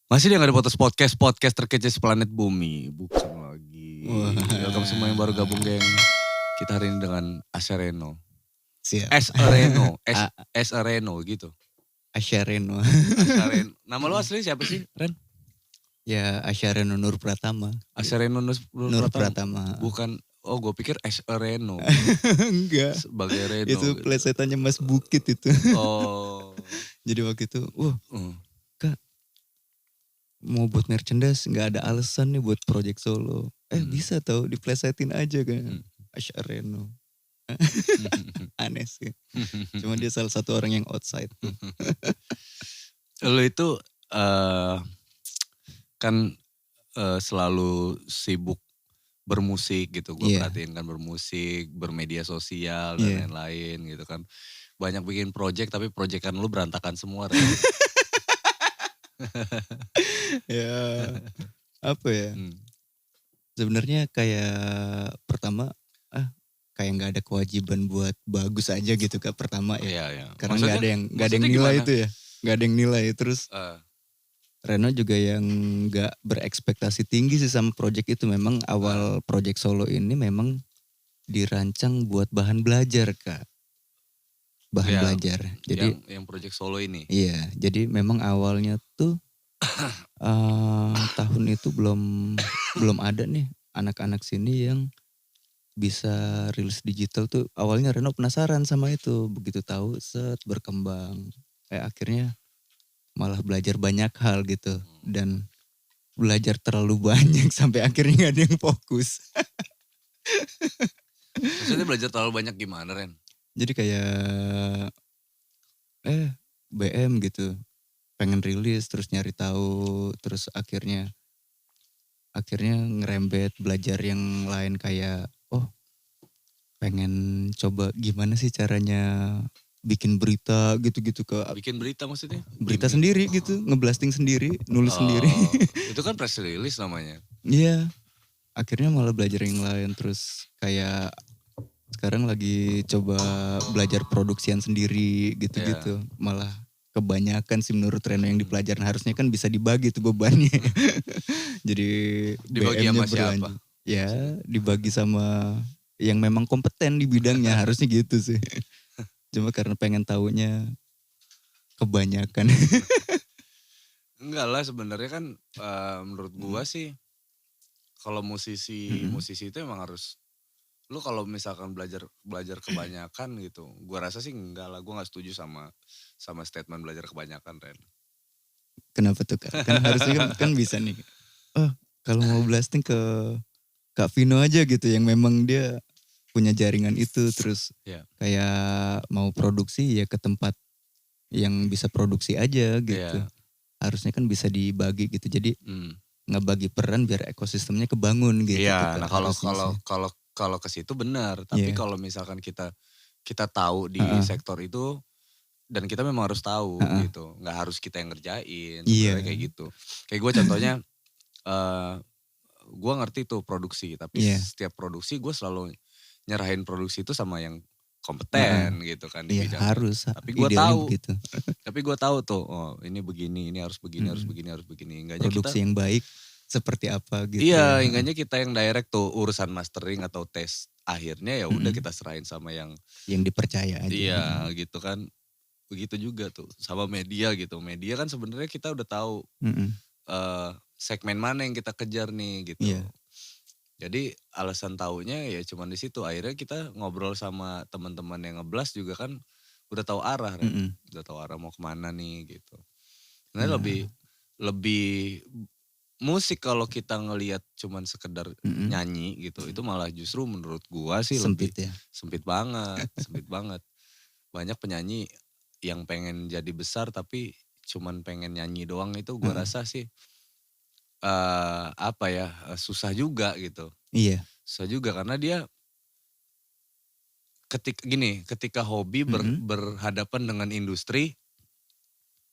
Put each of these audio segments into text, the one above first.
Masih dia gak ada podcast terkece seplanet bumi. Bukan lagi. Wah. Welcome semua yang baru gabung geng. Kita hari ini dengan Asyareno. Siap. Reno gitu. Asyareno. Nama lu asli siapa sih, Ren? Ya Asyareno Nur Pratama. Asyareno Nur Pratama. Bukan, gue pikir Reno. Enggak. Sebagai Reno. Itu gitu. plesetannya Mas Bukit itu. Oh. Jadi waktu itu, Kak, mau buat merchandise gak ada alasan nih buat project solo. Bisa tau, diplesetin aja kan. Asyareno. Aneh sih. Cuma dia salah satu orang yang outside tuh. Lu itu kan selalu sibuk bermusik gitu. Gue perhatiin kan bermusik, bermedia sosial dan lain-lain gitu kan. Banyak bikin project tapi projectan lu berantakan semua. Ya apa ya? Sebenarnya kayak pertama kayak nggak ada kewajiban buat bagus aja gitu Kak pertama ya. Iya. Karena nggak ada yang nilai gimana? Itu ya. Nggak ada yang nilai terus. Reno juga yang nggak berekspektasi tinggi sih sama project itu. Memang awal project solo ini memang dirancang buat bahan belajar Kak. Belajar. Jadi yang project solo ini. Iya. Jadi memang awalnya tuh tahun itu belum ada nih anak-anak sini yang bisa rilis digital tuh. Awalnya Reno penasaran sama itu, begitu tahu berkembang. Akhirnya malah belajar banyak hal gitu dan belajar terlalu banyak sampai akhirnya gak ada yang fokus. Maksudnya belajar terlalu banyak gimana Ren? Jadi kayak BM gitu. Pengen rilis terus nyari tahu terus akhirnya ngerembet belajar yang lain kayak pengen coba gimana sih caranya bikin berita gitu-gitu Kak. Bikin berita maksudnya? Berita sendiri gitu, ngeblasting sendiri, nulis sendiri. Itu kan press release namanya. Iya. Akhirnya malah belajar yang lain terus kayak sekarang lagi coba belajar produksian sendiri gitu-gitu. Malah kebanyakan sih menurut Reno yang dipelajarin harusnya kan bisa dibagi tuh bebannya. Jadi dibagi sama siapa? Ya dibagi sama yang memang kompeten di bidangnya harusnya gitu sih. Cuma karena pengen taunya kebanyakan. Enggak lah sebenarnya kan menurut gua sih kalau musisi itu emang harus lu kalau misalkan belajar kebanyakan gitu. Gua rasa sih enggak lah, gua enggak setuju sama statement belajar kebanyakan Ren. Kenapa tuh Kak? Kan harusnya kan bisa nih. Kalau mau blasting ke Kak Vino aja gitu yang memang dia punya jaringan itu terus kayak mau produksi ya ke tempat yang bisa produksi aja gitu. Harusnya kan bisa dibagi gitu. Jadi ngebagi peran biar ekosistemnya kebangun gitu. Iya, nah kalau ke situ benar, tapi kalau misalkan kita tahu di sektor itu dan kita memang harus tahu gitu. Nggak harus kita yang ngerjain sebenarnya kayak gitu. Kayak gue contohnya gue ngerti tuh produksi, tapi setiap produksi gue selalu nyerahin produksi itu sama yang kompeten gitu kan di bidangnya. Harus. Tapi gue tahu gitu. Tapi gue tahu tuh, ini begini, ini harus begini, harus begini, harus begini. Enggaknya produksi yang baik seperti apa gitu. Iya, enggaknya kita yang direct tuh urusan mastering atau tes akhirnya ya udah kita serahin sama yang dipercaya aja. Iya, gitu kan. Begitu juga tuh sama media gitu. Media kan sebenarnya kita udah tahu segmen mana yang kita kejar nih gitu. Jadi alasan taunya ya cuman di situ. Akhirnya kita ngobrol sama teman-teman yang ngeblas juga kan udah tahu arah kan. Udah tahu arah mau kemana nih gitu. Sebenarnya lebih musik kalau kita ngelihat cuman sekedar nyanyi gitu. Itu malah justru menurut gua sih sempit lebih sempit banget, sempit banget. Banyak penyanyi yang pengen jadi besar tapi cuman pengen nyanyi doang itu gua rasa sih susah juga gitu. Iya. Susah juga karena dia ketika hobi berhadapan dengan industri.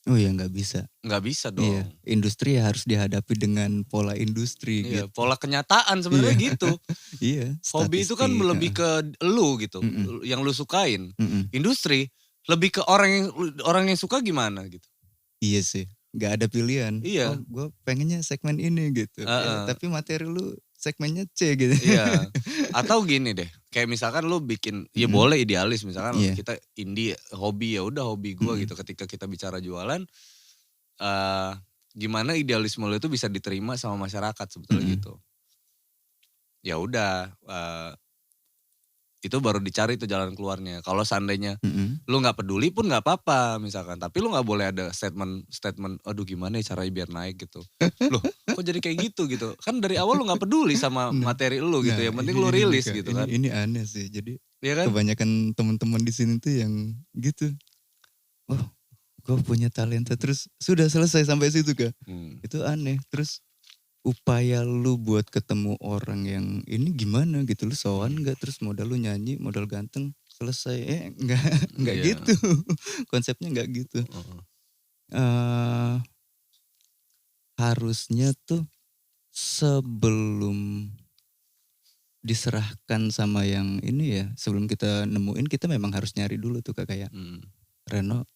Oh ya nggak bisa. Nggak bisa dong. Iya. Industri ya harus dihadapi dengan pola industri gitu. Pola kenyataan sebenarnya gitu. Iya. Hobi itu kan lebih ke lu gitu. Yang lu sukain. Industri lebih ke orang yang suka gimana gitu. Iya sih. nggak ada pilihan. Iya. Oh gue pengennya segmen ini gitu. Ya, tapi materi lu segmennya C gitu. Iya. Atau gini deh, kayak misalkan lu bikin, ya boleh idealis, misalkan kita indie, hobi, ya udah hobi gue gitu. Ketika kita bicara jualan, gimana idealisme lu itu bisa diterima sama masyarakat sebetulnya gitu. Ya udah, itu baru dicari tuh jalan keluarnya. Kalau seandainya lu nggak peduli pun nggak apa-apa misalkan, tapi lu nggak boleh ada statement, aduh gimana ya caranya biar naik gitu. Loh, kok jadi kayak gitu. Kan dari awal lu nggak peduli sama materi lu gitu, yang penting lu rilis gitu kan. Ini aneh sih. Jadi ya kan? kebanyakan teman-teman di sini tuh yang gitu. Oh, gue punya talenta terus sudah selesai sampai situ Kak. Itu aneh. Terus upaya lu buat ketemu orang yang ini gimana gitu, lu sowan gak, terus modal lu nyanyi, modal ganteng, selesai. Enggak gitu. Konsepnya enggak gitu. Harusnya tuh sebelum diserahkan sama yang ini ya, sebelum kita nemuin, kita memang harus nyari dulu tuh Kak, kayak Reno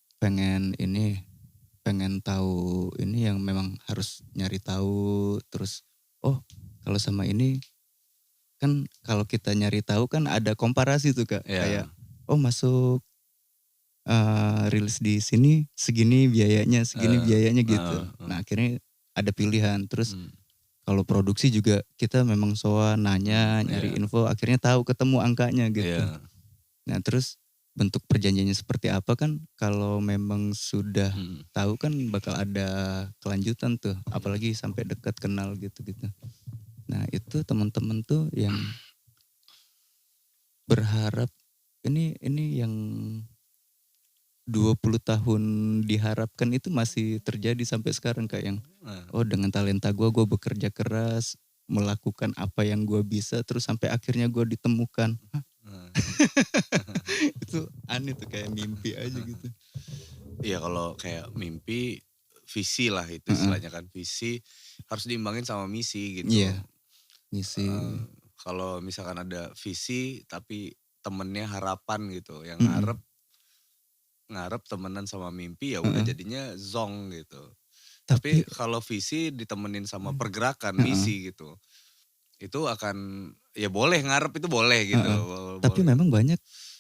pengen tahu ini yang memang harus nyari tahu. Terus kalau sama ini kan, kalau kita nyari tahu kan ada komparasi tuh Kak. Kayak masuk rilis di sini segini biayanya gitu. Nah akhirnya ada pilihan. Terus kalau produksi juga kita memang nanya, nyari info, akhirnya tahu, ketemu angkanya gitu. Nah terus bentuk perjanjiannya seperti apa kan, kalau memang sudah tahu kan bakal ada kelanjutan tuh, apalagi sampai dekat kenal gitu-gitu. Nah itu teman-teman tuh yang berharap ini yang 20 tahun diharapkan itu masih terjadi sampai sekarang Kak, yang dengan talenta gue bekerja keras, melakukan apa yang gue bisa, terus sampai akhirnya gue ditemukan. Itu aneh tuh, kayak mimpi aja gitu. Iya, kalau kayak mimpi, visi lah itu istilahnya kan. Visi harus diimbangin sama misi gitu. Iya, misi. Kalau misalkan ada visi tapi temennya harapan gitu, yang ngarep temenan sama mimpi, ya udah jadinya zong gitu. Tapi kalau visi ditemenin sama pergerakan, misi gitu, itu akan, ya boleh ngarep, itu boleh gitu. Tapi memang banyak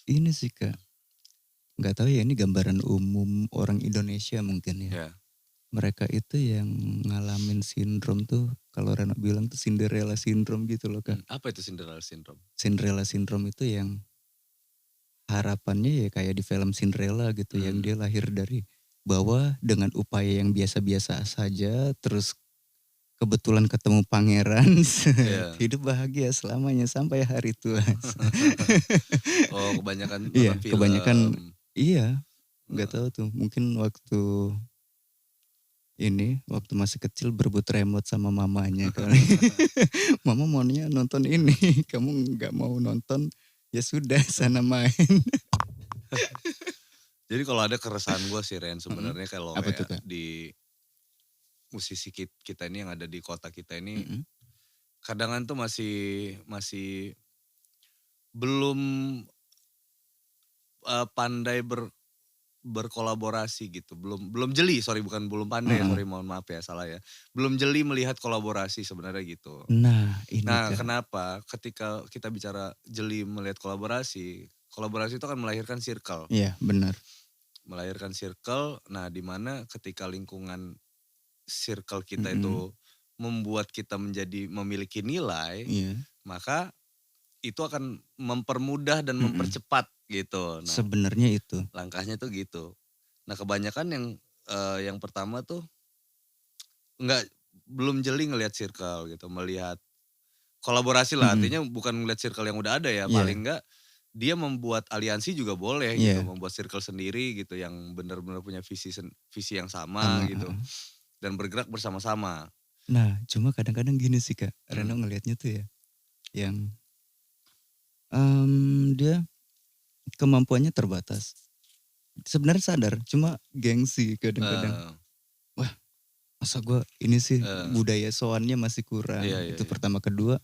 ini sih Kak, nggak tahu ya, ini gambaran umum orang Indonesia mungkin ya. Mereka itu yang ngalamin sindrom tuh, kalau Reno bilang tuh Cinderella syndrome gitu loh Kak. Apa itu Cinderella syndrome? Cinderella syndrome itu yang harapannya ya kayak di film Cinderella gitu, yang dia lahir dari bawah dengan upaya yang biasa-biasa saja, terus kebetulan ketemu pangeran, hidup bahagia selamanya sampai hari tua. Kebanyakan iya, nonton film. Kebanyakan iya, nggak tahu tuh, mungkin waktu masih kecil berebut remote sama mamanya kali. Mama maunya nonton ini, kamu nggak mau nonton, ya sudah sana main. Jadi kalau ada keresahan gue sih Ren, sebenarnya kalau kayak di musisi kita ini yang ada di kota kita ini, kadang tuh masih belum pandai berkolaborasi gitu, belum jeli, bukan belum pandai, mohon maaf ya, salah ya, belum jeli melihat kolaborasi sebenarnya gitu. Nah kenapa ketika kita bicara jeli melihat kolaborasi itu akan melahirkan circle. Iya benar. Melahirkan circle, nah dimana ketika lingkungan circle kita itu membuat kita memiliki nilai, maka itu akan mempermudah dan mempercepat gitu. Nah, sebenarnya itu langkahnya tuh gitu. Nah kebanyakan yang pertama tuh belum jeli ngelihat circle gitu, melihat kolaborasi lah, artinya bukan ngelihat circle yang udah ada ya, paling enggak dia membuat aliansi juga boleh gitu, membuat circle sendiri gitu yang benar-benar punya visi yang sama gitu, dan bergerak bersama-sama. Nah cuma kadang-kadang gini sih Kak, Reno ngelihatnya tuh ya, yang dia kemampuannya terbatas. Sebenarnya sadar, cuma gengsi kadang-kadang. Wah, masa gue ini sih, budaya soannya masih kurang. Itu pertama. Kedua,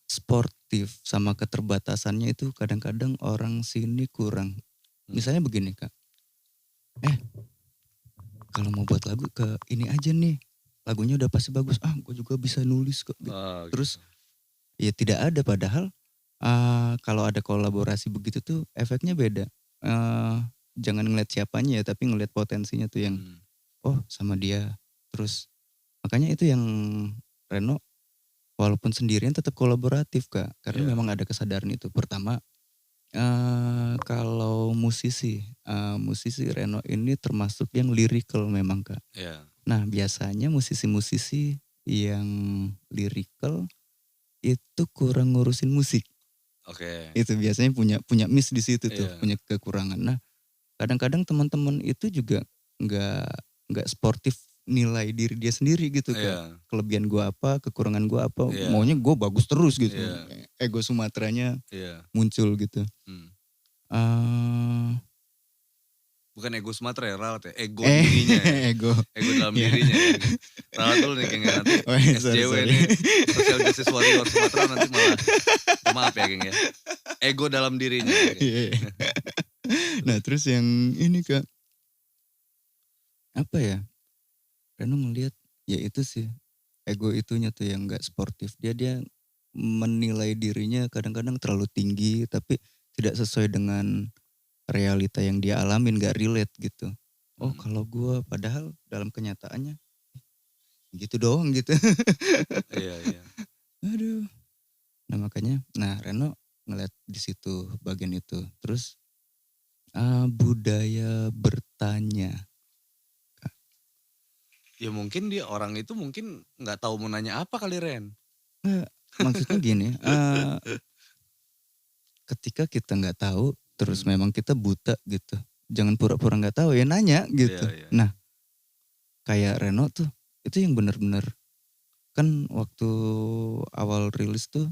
sportif sama keterbatasannya itu kadang-kadang orang sini kurang. Misalnya begini Kak, kalau mau buat lagu ke ini aja nih, lagunya udah pasti bagus. Gue juga bisa nulis kok. Terus ya tidak ada, padahal kalau ada kolaborasi begitu tuh efeknya beda. Jangan ngeliat siapanya ya, tapi ngeliat potensinya tuh yang sama dia. Terus makanya itu yang Reno walaupun sendirian tetap kolaboratif Kak, karena memang ada kesadaran itu. Pertama, kalau musisi Reno ini termasuk yang lyrical memang Kak. Nah biasanya musisi-musisi yang lyrical itu kurang ngurusin musik. Itu biasanya punya miss di situ tuh, punya kekurangan. Nah kadang-kadang teman-teman itu juga nggak sportif nilai diri dia sendiri gitu Kak. Kelebihan gue apa, kekurangan gue apa, maunya gue bagus terus gitu. Ego Sumateranya muncul gitu. Bukan ego Sumatera ya, Ralat ya, ego dirinya ya. Ego dalam dirinya ya. Ralat dulu nih geng ya, nanti SJW nih, Social Justice Warrior Sumatera nanti maaf ya geng ya. Ego dalam dirinya. Nah terus yang ini Kak, apa ya, Reno ngelihat ya itu sih, ego itunya tuh yang gak sportif. Dia menilai dirinya kadang-kadang terlalu tinggi, tapi tidak sesuai dengan realita yang dia alamin, gak relate gitu. Kalau gue, padahal dalam kenyataannya gitu doang gitu. Iya. Aduh. Nah makanya, Reno ngeliat di situ bagian itu. Terus budaya bertanya. Ya mungkin dia orang itu mungkin nggak tahu mau nanya apa kali Ren. Maksudnya gini, ketika kita nggak tahu, terus memang kita buta gitu, jangan pura-pura nggak tahu ya, nanya gitu. Nah kayak Reno tuh itu yang benar-benar kan waktu awal rilis tuh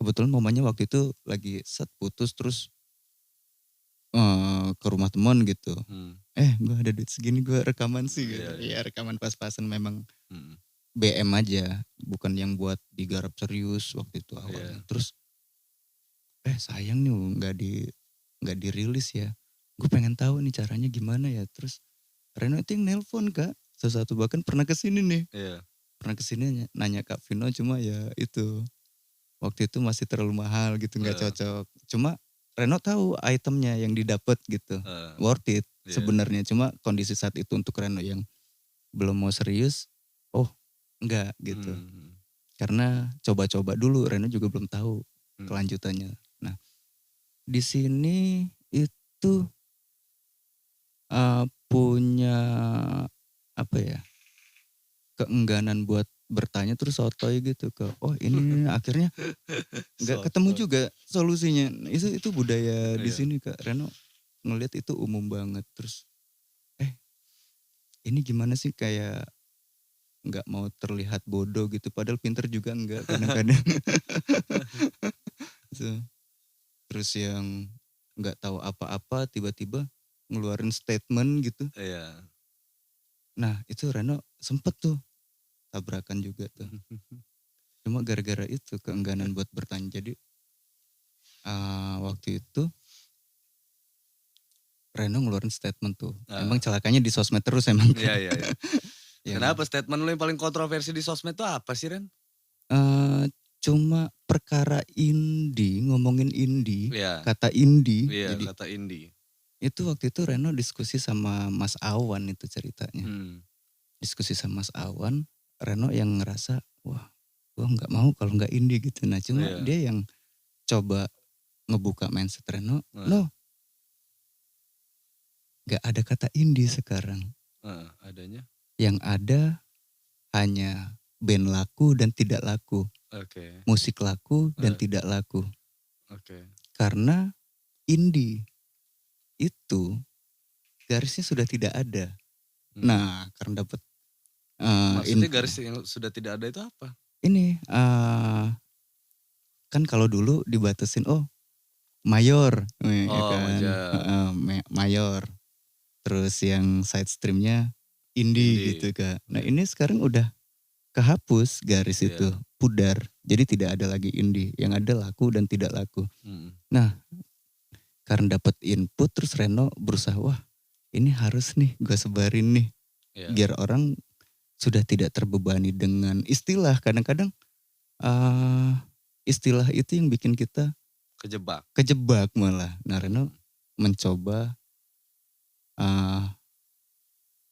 kebetulan momennya waktu itu lagi putus terus ke rumah teman gitu. Gue ada duit segini, gue rekaman sih gitu. Ya rekaman pas-pasan memang BM aja, bukan yang buat digarap serius waktu itu awalnya. Terus sayang nih nggak dirilis ya. Gue pengen tahu nih caranya gimana ya. Terus Reno itu yang nelpon Kak. Sesuatu bahkan pernah kesini nih. Pernah kesini nanya Kak Vino, cuma ya itu waktu itu masih terlalu mahal gitu, nggak cocok. Cuma Reno tahu itemnya yang didapat gitu, worth it sebenarnya. Cuma kondisi saat itu untuk Reno yang belum mau serius, enggak gitu. Karena coba-coba dulu, Reno juga belum tahu kelanjutannya. Nah di sini itu punya apa ya, keengganan buat bertanya terus sotoy gitu ke ini akhirnya nggak ketemu juga solusinya. Itu budaya di sini Kak. Reno ngelihat itu umum banget. Terus ini gimana sih, kayak nggak mau terlihat bodoh gitu, padahal pinter juga enggak kadang-kadang. Terus yang nggak tahu apa-apa tiba-tiba ngeluarin statement gitu. Nah itu Reno sempet tuh tabrakan juga tuh. Cuma gara-gara itu keengganan buat bertanya. Jadi waktu itu Reno ngeluarin statement tuh. Emang celakanya di sosmed terus emang. Iya. Kenapa statement lu yang paling kontroversi di sosmed tuh apa sih Ren? Cuma perkara indie, ngomongin indie, kata indie. Jadi, kata indie. Itu waktu itu Reno diskusi sama Mas Awan itu ceritanya. Diskusi sama Mas Awan, Reno yang ngerasa, wah gue gak mau kalau gak indie gitu. Nah cuma dia yang coba ngebuka mindset Reno, no, gak ada kata indie sekarang. Adanya? Yang ada hanya band laku dan tidak laku. Musik laku dan tidak laku. Karena indie itu garisnya sudah tidak ada. Nah karena dapat maksudnya garis yang sudah tidak ada itu apa? Ini kan kalau dulu dibatasin mayor, mayor. Terus yang side streamnya indie gitu Kak. Nah ini sekarang udah kehapus garis itu, pudar. Jadi tidak ada lagi indie, yang ada laku dan tidak laku. Nah karena dapat input terus Reno berusaha, wah ini harus nih gue sebarin nih. Biar orang sudah tidak terbebani dengan istilah. Kadang-kadang istilah itu yang bikin kita kejebak malah. Nah Reno mencoba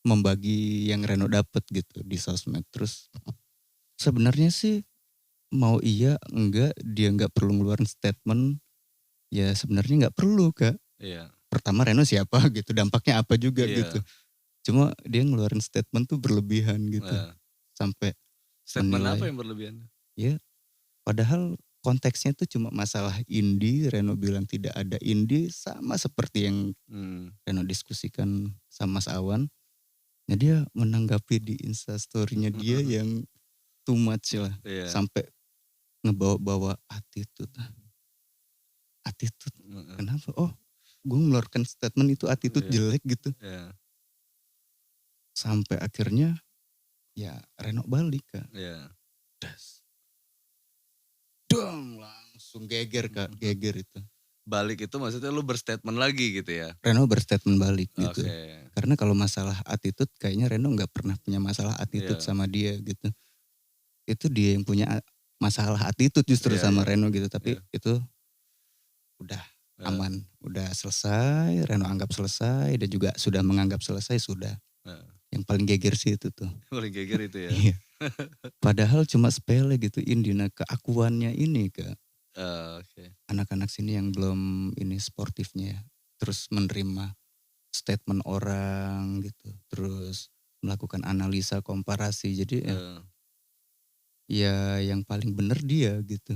membagi yang Reno dapat gitu di sosmed. Terus sebenarnya sih mau iya enggak dia nggak perlu ngeluarin statement. Ya sebenarnya nggak perlu Kak. Pertama Reno siapa gitu, dampaknya apa juga gitu. Cuma dia ngeluarin statement tuh berlebihan gitu. Sampai statement menilai, apa yang berlebihan? Ya padahal konteksnya tuh cuma masalah indie. Reno bilang tidak ada indie, sama seperti yang Reno diskusikan sama Mas Awan. Nah dia menanggapi di instastory-nya dia yang too much lah. Sampai ngebawa-bawa attitude. Kenapa? Oh gue ngeluarkan statement itu attitude jelek gitu. Sampai akhirnya ya Reno balik Kak. Das. Dong langsung geger Kak, geger itu. Balik itu maksudnya lu berstatement lagi gitu ya? Reno berstatement balik gitu. Karena kalau masalah attitude kayaknya Reno gak pernah punya masalah attitude sama dia gitu. Itu dia yang punya masalah attitude justru sama Reno gitu. Tapi itu udah aman, udah selesai. Reno anggap selesai, dia juga sudah menganggap selesai, sudah. Yang paling geger sih itu tuh. Paling geger itu ya? Iya. Padahal cuma sepele gitu Indina keakuannya ini Kak. Anak-anak sini yang belum ini sportifnya ya. Terus menerima statement orang gitu. Terus melakukan analisa komparasi. Jadi ya yang paling benar dia gitu.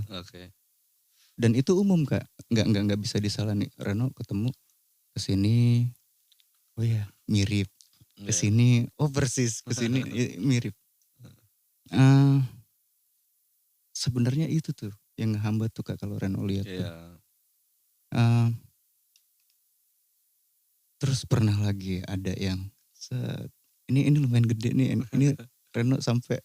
Dan itu umum Kak. Nggak bisa disalahin nih. Reno ketemu kesini. Oh ya mirip. Kesini oh persis. Kesini mirip. Sebenarnya itu tuh yang hambat tuh Kak kalau Reno lihat tuh. Terus pernah lagi ada yang ini lumayan gede nih. Ini Reno sampai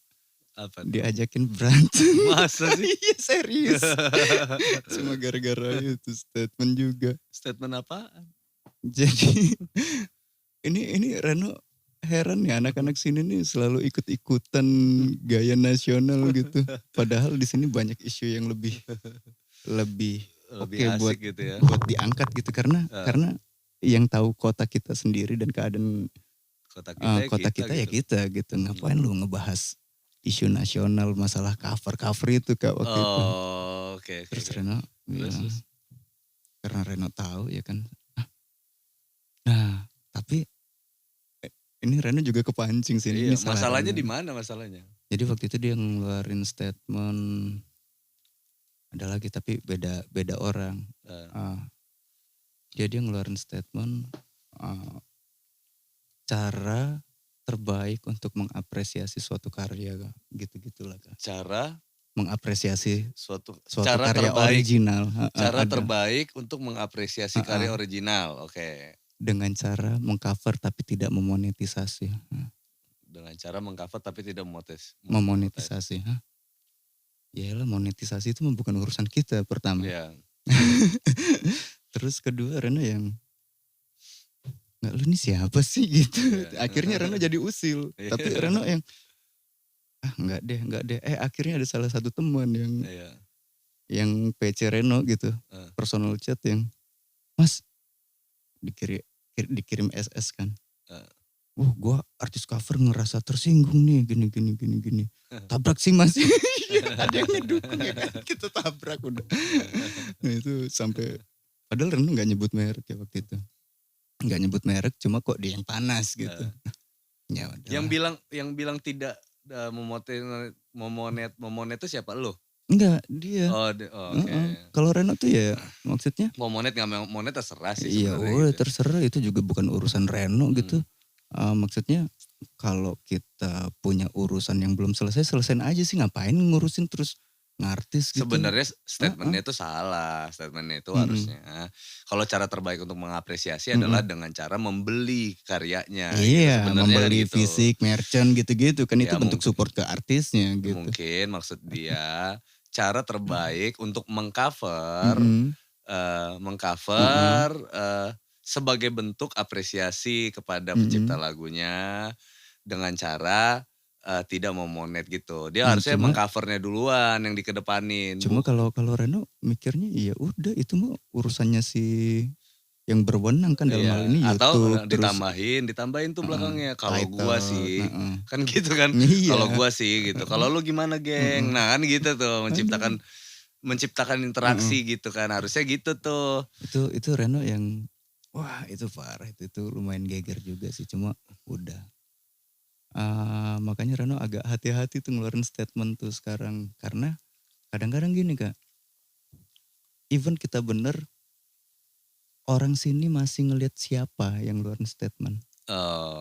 diajakin berantem. Masa sih? Iya serius. Cuma gara-gara itu statement juga. Statement apaan? Jadi ini Reno heran ya anak-anak sini nih selalu ikut-ikutan gaya nasional gitu. Padahal di sini banyak isu yang lebih oke buat gitu ya. Buat diangkat gitu karena yang tahu kota kita sendiri dan keadaan kota kita ya kita gitu. Ngapain lu ngebahas isu nasional masalah cover itu Kak waktu itu. Terus Reno bilang karena Reno tahu ya kan. Nah tapi ini Reno juga kepancing sih. Iya, masalahnya di mana masalahnya? Jadi waktu itu dia ngeluarin statement, ada lagi tapi beda orang. Dia ngeluarin statement cara terbaik untuk mengapresiasi suatu karya, gitu-gitulah Kak. Cara mengapresiasi suatu cara karya terbaik, original. Cara terbaik untuk mengapresiasi karya original, dengan cara mengcover tapi tidak memonetisasi. Dengan cara mengcover tapi tidak memonetisasi. Yaelah monetisasi itu bukan urusan kita pertama. Terus kedua Reno yang nggak lu ini siapa sih gitu. Akhirnya Reno jadi usil. Tapi Reno yang nggak deh. Akhirnya ada salah satu teman yang PC Reno gitu. Personal chat yang Mas dikirim SS kan. Gue artis cover ngerasa tersinggung nih gini. Tabrak sih Mas. Ada yang ngedukung ya kan. Kita tabrak udah. Nah itu sampai padahal Reno gak nyebut merek ya waktu itu. Gak nyebut merek cuma kok dia yang panas gitu. Ya, yang bilang tidak memonet itu siapa lo? Enggak, dia. Kalau Reno tuh ya maksudnya. Mau monet gak mau monet terserah sih. Iya terserah itu juga bukan urusan Reno gitu. Maksudnya kalau kita punya urusan yang belum selesaiin aja sih, ngapain ngurusin terus ngartis gitu. Sebenarnya statementnya itu salah, statementnya itu harusnya. Kalau cara terbaik untuk mengapresiasi adalah dengan cara membeli karyanya. Iya, gitu, membeli gitu. fisik, merchant gitu-gitu kan itu bentuk support ke artisnya gitu. Mungkin maksud dia cara terbaik untuk mengcover mengcover sebagai bentuk apresiasi kepada pencipta lagunya dengan cara tidak memonet gitu. Dia harusnya mengcovernya duluan yang dikedepanin. Cuma kalau Reno mikirnya ya udah itu mah urusannya si yang berwenang kan dalam hal ini YouTube. Atau ditambahin tuh belakangnya. Kalau gua sih, kan gitu kan. Kalau gua sih gitu. Kalau lu gimana geng? Nah kan gitu tuh menciptakan interaksi gitu kan. Harusnya gitu tuh. Itu Reno yang wah itu parah. Itu lumayan geger juga sih. Cuma udah. Makanya Reno agak hati-hati tuh ngeluarin statement tuh sekarang. Karena kadang-kadang gini Kak. Even kita bener, orang sini masih ngelihat siapa yang ngeluarin statement.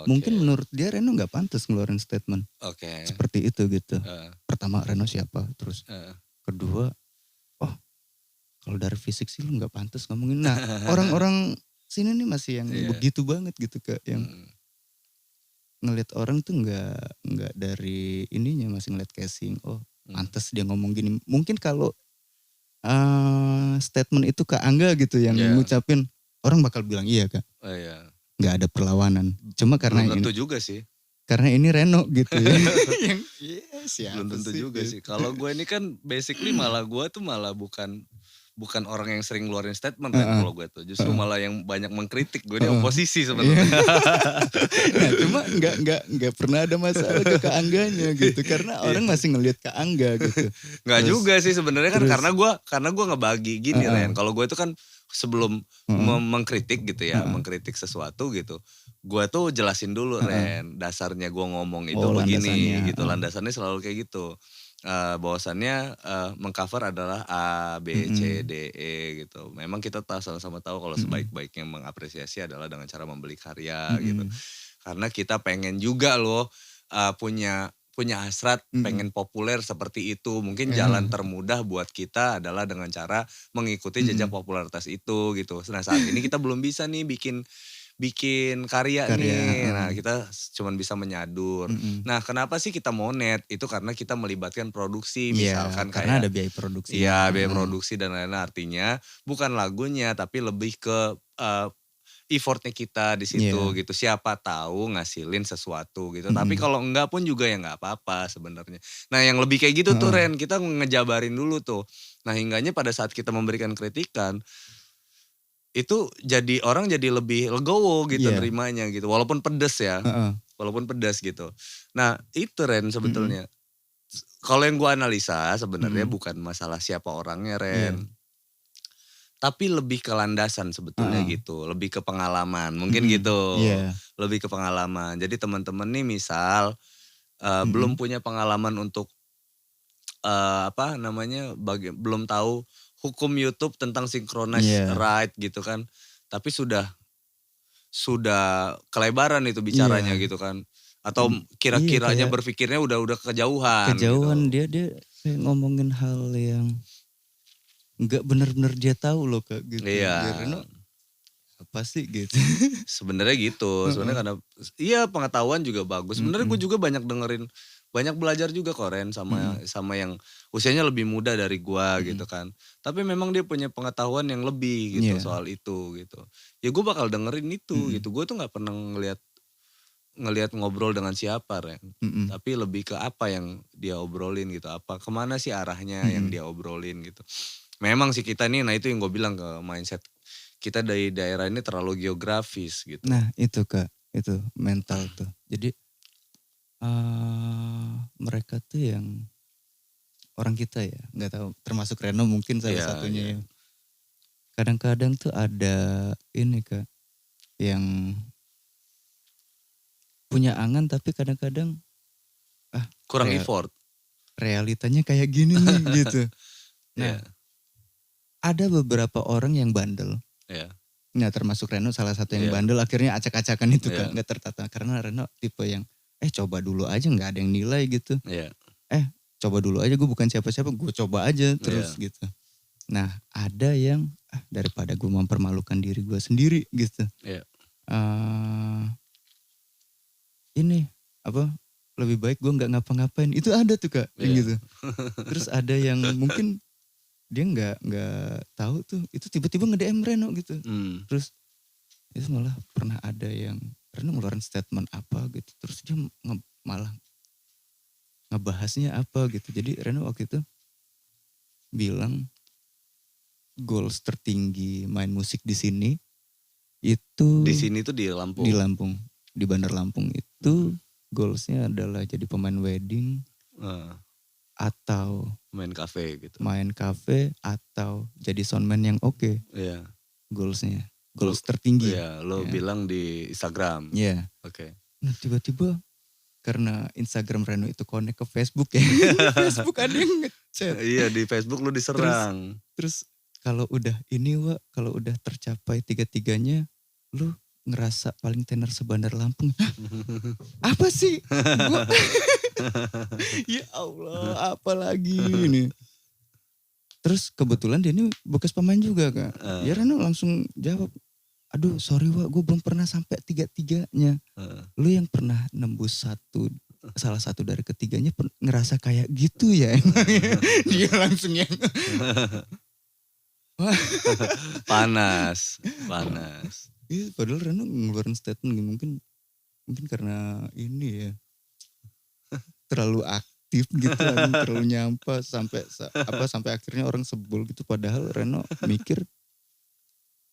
Mungkin menurut dia Reno gak pantas ngeluarin statement. Seperti itu gitu. Pertama Reno siapa, terus kedua, oh kalau dari fisik sih lu gak pantas ngomongin. Nah orang-orang sini nih masih yang begitu banget gitu Kak. Yang ngelihat orang tuh gak dari ininya, masih ngelihat casing. Oh pantas dia ngomong gini. Mungkin kalau statement itu ke Angga gitu yang ngucapin, orang bakal bilang iya Kak. Gak ada perlawanan. Cuma karena belum tentu juga sih. Karena ini Reno gitu ya. Belum tentu juga sih. Kalau gue ini kan basically malah gue tuh malah bukan orang yang sering ngeluarin statement kan kalau gue tuh. Justru malah yang banyak mengkritik. Gue ini oposisi sebenarnya. Nah, cuma nggak pernah ada masalah ke Angganya gitu. Karena orang masih ngelihat ke Angga gitu. Nggak juga sih sebenarnya kan karena gue ngebagi gini Ren. Kalau gue itu kan sebelum mengkritik gitu ya, mengkritik sesuatu gitu, gue tuh jelasin dulu Ren, dasarnya gue ngomong itu begini gitu, landasannya selalu kayak gitu. Bahwasannya mengcover adalah A, B, C, D, E gitu. Memang kita sama-sama tahu kalau sebaik-baiknya mengapresiasi adalah dengan cara membeli karya gitu. Karena kita pengen juga loh punya hasrat pengen populer seperti itu. Mungkin jalan termudah buat kita adalah dengan cara mengikuti jejak popularitas itu gitu. Nah saat ini kita belum bisa nih bikin karya nih. Nah kita cuman bisa menyadur. Nah kenapa sih kita monet? Itu karena kita melibatkan produksi. Misalkan karena ada biaya produksi. Iya biaya produksi dan lain-lain. Artinya bukan lagunya tapi lebih ke effortnya kita di situ gitu. Siapa tahu ngasilin sesuatu gitu. Tapi kalau enggak pun juga ya enggak apa-apa sebenarnya. Nah yang lebih kayak gitu tuh Ren, kita ngejabarin dulu tuh. Nah hingganya pada saat kita memberikan kritikan, itu jadi orang jadi lebih legowo gitu nerimanya gitu. Walaupun pedes ya. Walaupun pedas gitu. Nah itu Ren sebetulnya. Kalau yang gue analisa sebenarnya bukan masalah siapa orangnya Ren. Tapi lebih ke landasan sebetulnya gitu, lebih ke pengalaman, mungkin gitu, lebih ke pengalaman. Jadi teman-teman nih misal belum punya pengalaman untuk belum tahu hukum YouTube tentang synchronize right gitu kan, tapi sudah kelebaran itu bicaranya gitu kan, atau kira-kiranya berpikirnya udah kejauhan. Kejauhan gitu. dia kayak ngomongin hal yang nggak benar-benar dia tahu loh Kak gitu. Karena apa sih gitu. Sebenarnya gitu. Sebenarnya karena pengetahuan juga bagus. Sebenarnya gue juga banyak belajar juga Koren sama yang usianya lebih muda dari gue gitu kan. Tapi memang dia punya pengetahuan yang lebih gitu soal itu gitu. Ya gue bakal dengerin itu gitu. Gue tuh nggak pernah ngelihat ngobrol dengan siapa Ren. Tapi lebih ke apa yang dia obrolin gitu. Kemana sih arahnya yang dia obrolin gitu. Memang sih kita nih, nah itu yang gue bilang ke mindset kita dari daerah ini terlalu geografis gitu. Nah itu Kak, itu mental tuh. Jadi mereka tuh yang orang kita ya, nggak tahu termasuk Reno mungkin salah satunya. Kadang-kadang tuh ada ini Kak, yang punya angan tapi kadang-kadang kurang effort. Realitanya kayak gini nih gitu. Nah. Ada beberapa orang yang bandel. Nah termasuk Reno salah satu yang bandel akhirnya acak-acakan itu kan gak tertata. Karena Reno tipe yang coba dulu aja gak ada yang nilai gitu. Coba dulu aja gue bukan siapa-siapa gue coba aja terus gitu. Nah ada yang daripada gue mempermalukan diri gue sendiri gitu. Ini lebih baik gue gak ngapa-ngapain. Itu ada tuh Kak gitu. Terus ada yang mungkin dia nggak tahu tuh itu tiba-tiba nge-DM Reno gitu. Terus itu malah pernah ada yang Reno ngeluarin statement apa gitu, terus dia malah ngebahasnya apa gitu. Jadi Reno waktu itu bilang goals tertinggi main musik di sini itu di sini tuh di Lampung. Di Lampung, di Bandar Lampung itu goalsnya adalah jadi pemain wedding atau main kafe gitu. Main kafe atau jadi soundman yang oke. Iya. Goalsnya, goals tertinggi. Iya, lo bilang di Instagram. Iya. Oke. Nah tiba-tiba karena Instagram Reno itu connect ke Facebook ya. Facebook ada yang ngechat. Iya, di Facebook lo diserang. Terus kalau udah kalau udah tercapai 3-3-nya, lu ngerasa paling tenar sebandar Lampung. Apa sih? Ya Allah, apa lagi ini? Terus kebetulan dia ini bekas pemain juga Kak. Ya Reno langsung jawab, aduh sorry Wak, gue belum pernah sampai 3-3-nya. Lu yang pernah nembus salah satu dari ketiganya ngerasa kayak gitu ya emangnya. Dia langsung yang panas. Iya, padahal Reno ngeluarin statement mungkin karena ini ya terlalu aktif gitu, terlalu nyampa sampai akhirnya orang sebel gitu. Padahal Reno mikir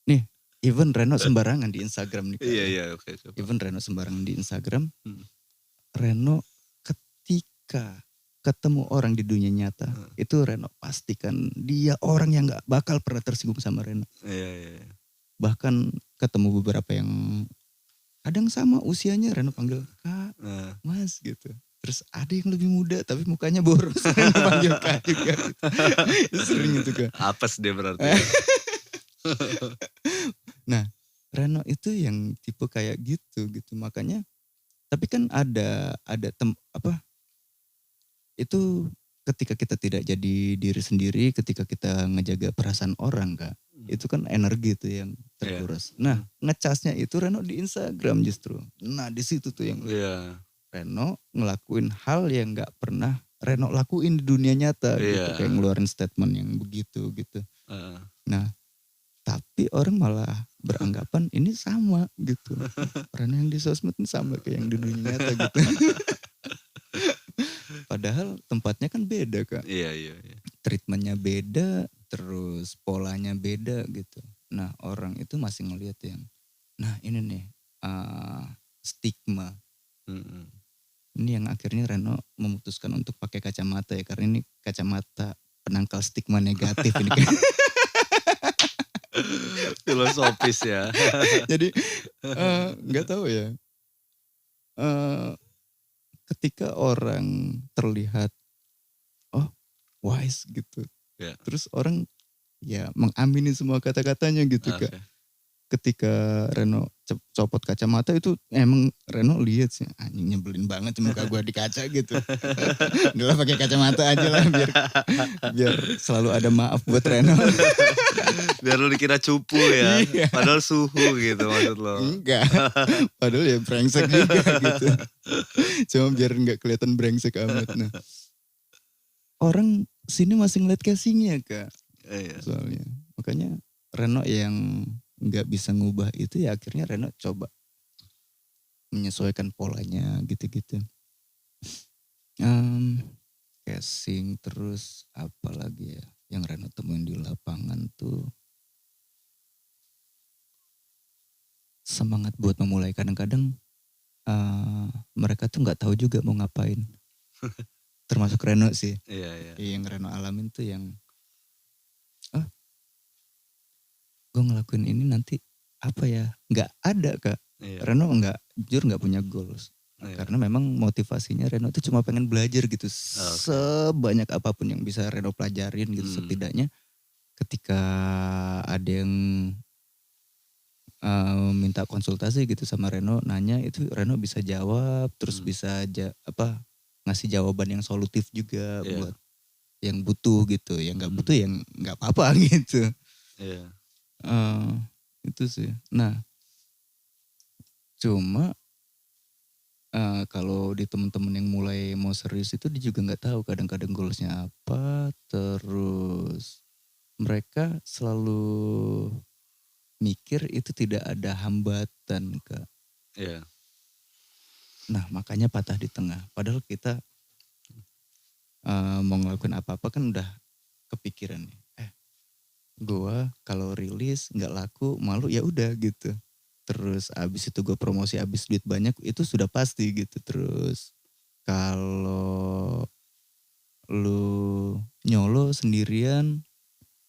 nih, even Reno sembarangan di Instagram nih. Iya, oke. Even Reno sembarangan di Instagram, Reno ketika ketemu orang di dunia nyata, itu Reno pastikan dia orang yang gak bakal pernah tersinggung sama Reno. Iya. Bahkan ketemu beberapa yang kadang sama usianya, Reno panggil Kak, Mas gitu. Terus ada yang lebih muda tapi mukanya boros, Reno panggil Kak juga gitu. Sering itu Kak. Apes dia berarti. Nah Reno itu yang tipe kayak gitu. Makanya, tapi kan ada itu ketika kita tidak jadi diri sendiri, ketika kita ngejaga perasaan orang Kak, itu kan energi tuh yang terkuras. Nah ngecasnya itu Reno di Instagram justru. Nah di situ tuh yang Reno ngelakuin hal yang gak pernah Reno lakuin di dunia nyata gitu. Kayak ngeluarin statement yang begitu gitu. Nah tapi orang malah beranggapan ini sama gitu. Reno yang di sosmed ini sama kayak yang di dunia nyata gitu. Padahal tempatnya kan beda Kak. Iya. Treatmentnya beda, terus polanya beda gitu. Nah orang itu masih ngelihat yang, nah ini nih stigma. Ini yang akhirnya Reno memutuskan untuk pakai kacamata ya. Karena ini kacamata penangkal stigma negatif ini kan. Filosofis ya. Jadi gak tahu ya. Ketika orang terlihat wise gitu. Terus orang ya mengamini semua kata-katanya gitu Kak. Ketika Reno copot kacamata itu emang Reno lihat sih anjing nyebelin banget muka gue di kaca gitu. Udah lah pakai kacamata aja lah biar selalu ada maaf buat Reno. Biar lu dikira cupu ya. Iya. Padahal suhu gitu maksud lo. Enggak. Padahal ya brengsek juga gitu. Cuma biar gak kelihatan brengsek amat. Nah, orang sini masih ngeliat casingnya Kak. Iya. Soalnya. Makanya Reno yang gak bisa ngubah itu ya akhirnya Reno coba menyesuaikan polanya gitu-gitu. Casing terus apa lagi ya yang Reno temuin di lapangan tuh. Semangat buat memulai kadang-kadang mereka tuh gak tahu juga mau ngapain. Termasuk Reno sih. Iya. Yang Reno alamin tuh yang gue ngelakuin ini nanti apa ya? Gak ada Kak. Iya. Reno jujur gak punya goals. Iya. Karena memang motivasinya Reno tuh cuma pengen belajar gitu. Sebanyak apapun yang bisa Reno pelajarin gitu. Setidaknya ketika ada yang minta konsultasi gitu sama Reno, nanya itu Reno bisa jawab, terus bisa ngasih jawaban yang solutif juga buat yang butuh gitu, yang nggak butuh yang nggak apa-apa gitu. Itu sih. Nah, cuma kalau di teman-teman yang mulai mau serius itu dia juga nggak tahu kadang-kadang goalsnya apa, terus mereka selalu mikir itu tidak ada hambatan, Kak. Iya. Nah makanya patah di tengah. Padahal kita mau ngelakuin apa-apa kan udah kepikiran nih. Gue kalau rilis nggak laku malu ya udah gitu. Terus abis itu gue promosi abis duit banyak itu sudah pasti gitu. Terus kalau lu nyolo sendirian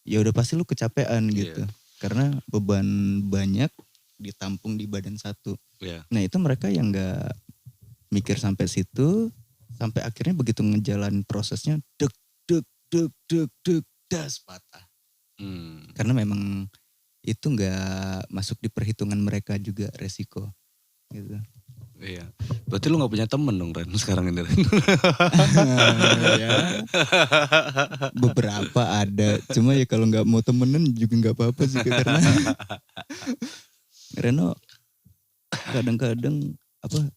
ya udah pasti lu kecapean gitu. Karena beban banyak ditampung di badan satu. Nah itu mereka yang nggak mikir sampai situ, sampai akhirnya begitu ngejalanin prosesnya deg das patah. Karena memang itu nggak masuk di perhitungan mereka juga resiko gitu. Iya. Berarti lu gak punya temen dong Ren sekarang ini Ren? Ya, beberapa ada. Cuma ya kalau gak mau temenan juga gak apa-apa sih. Karena Reno kadang-kadang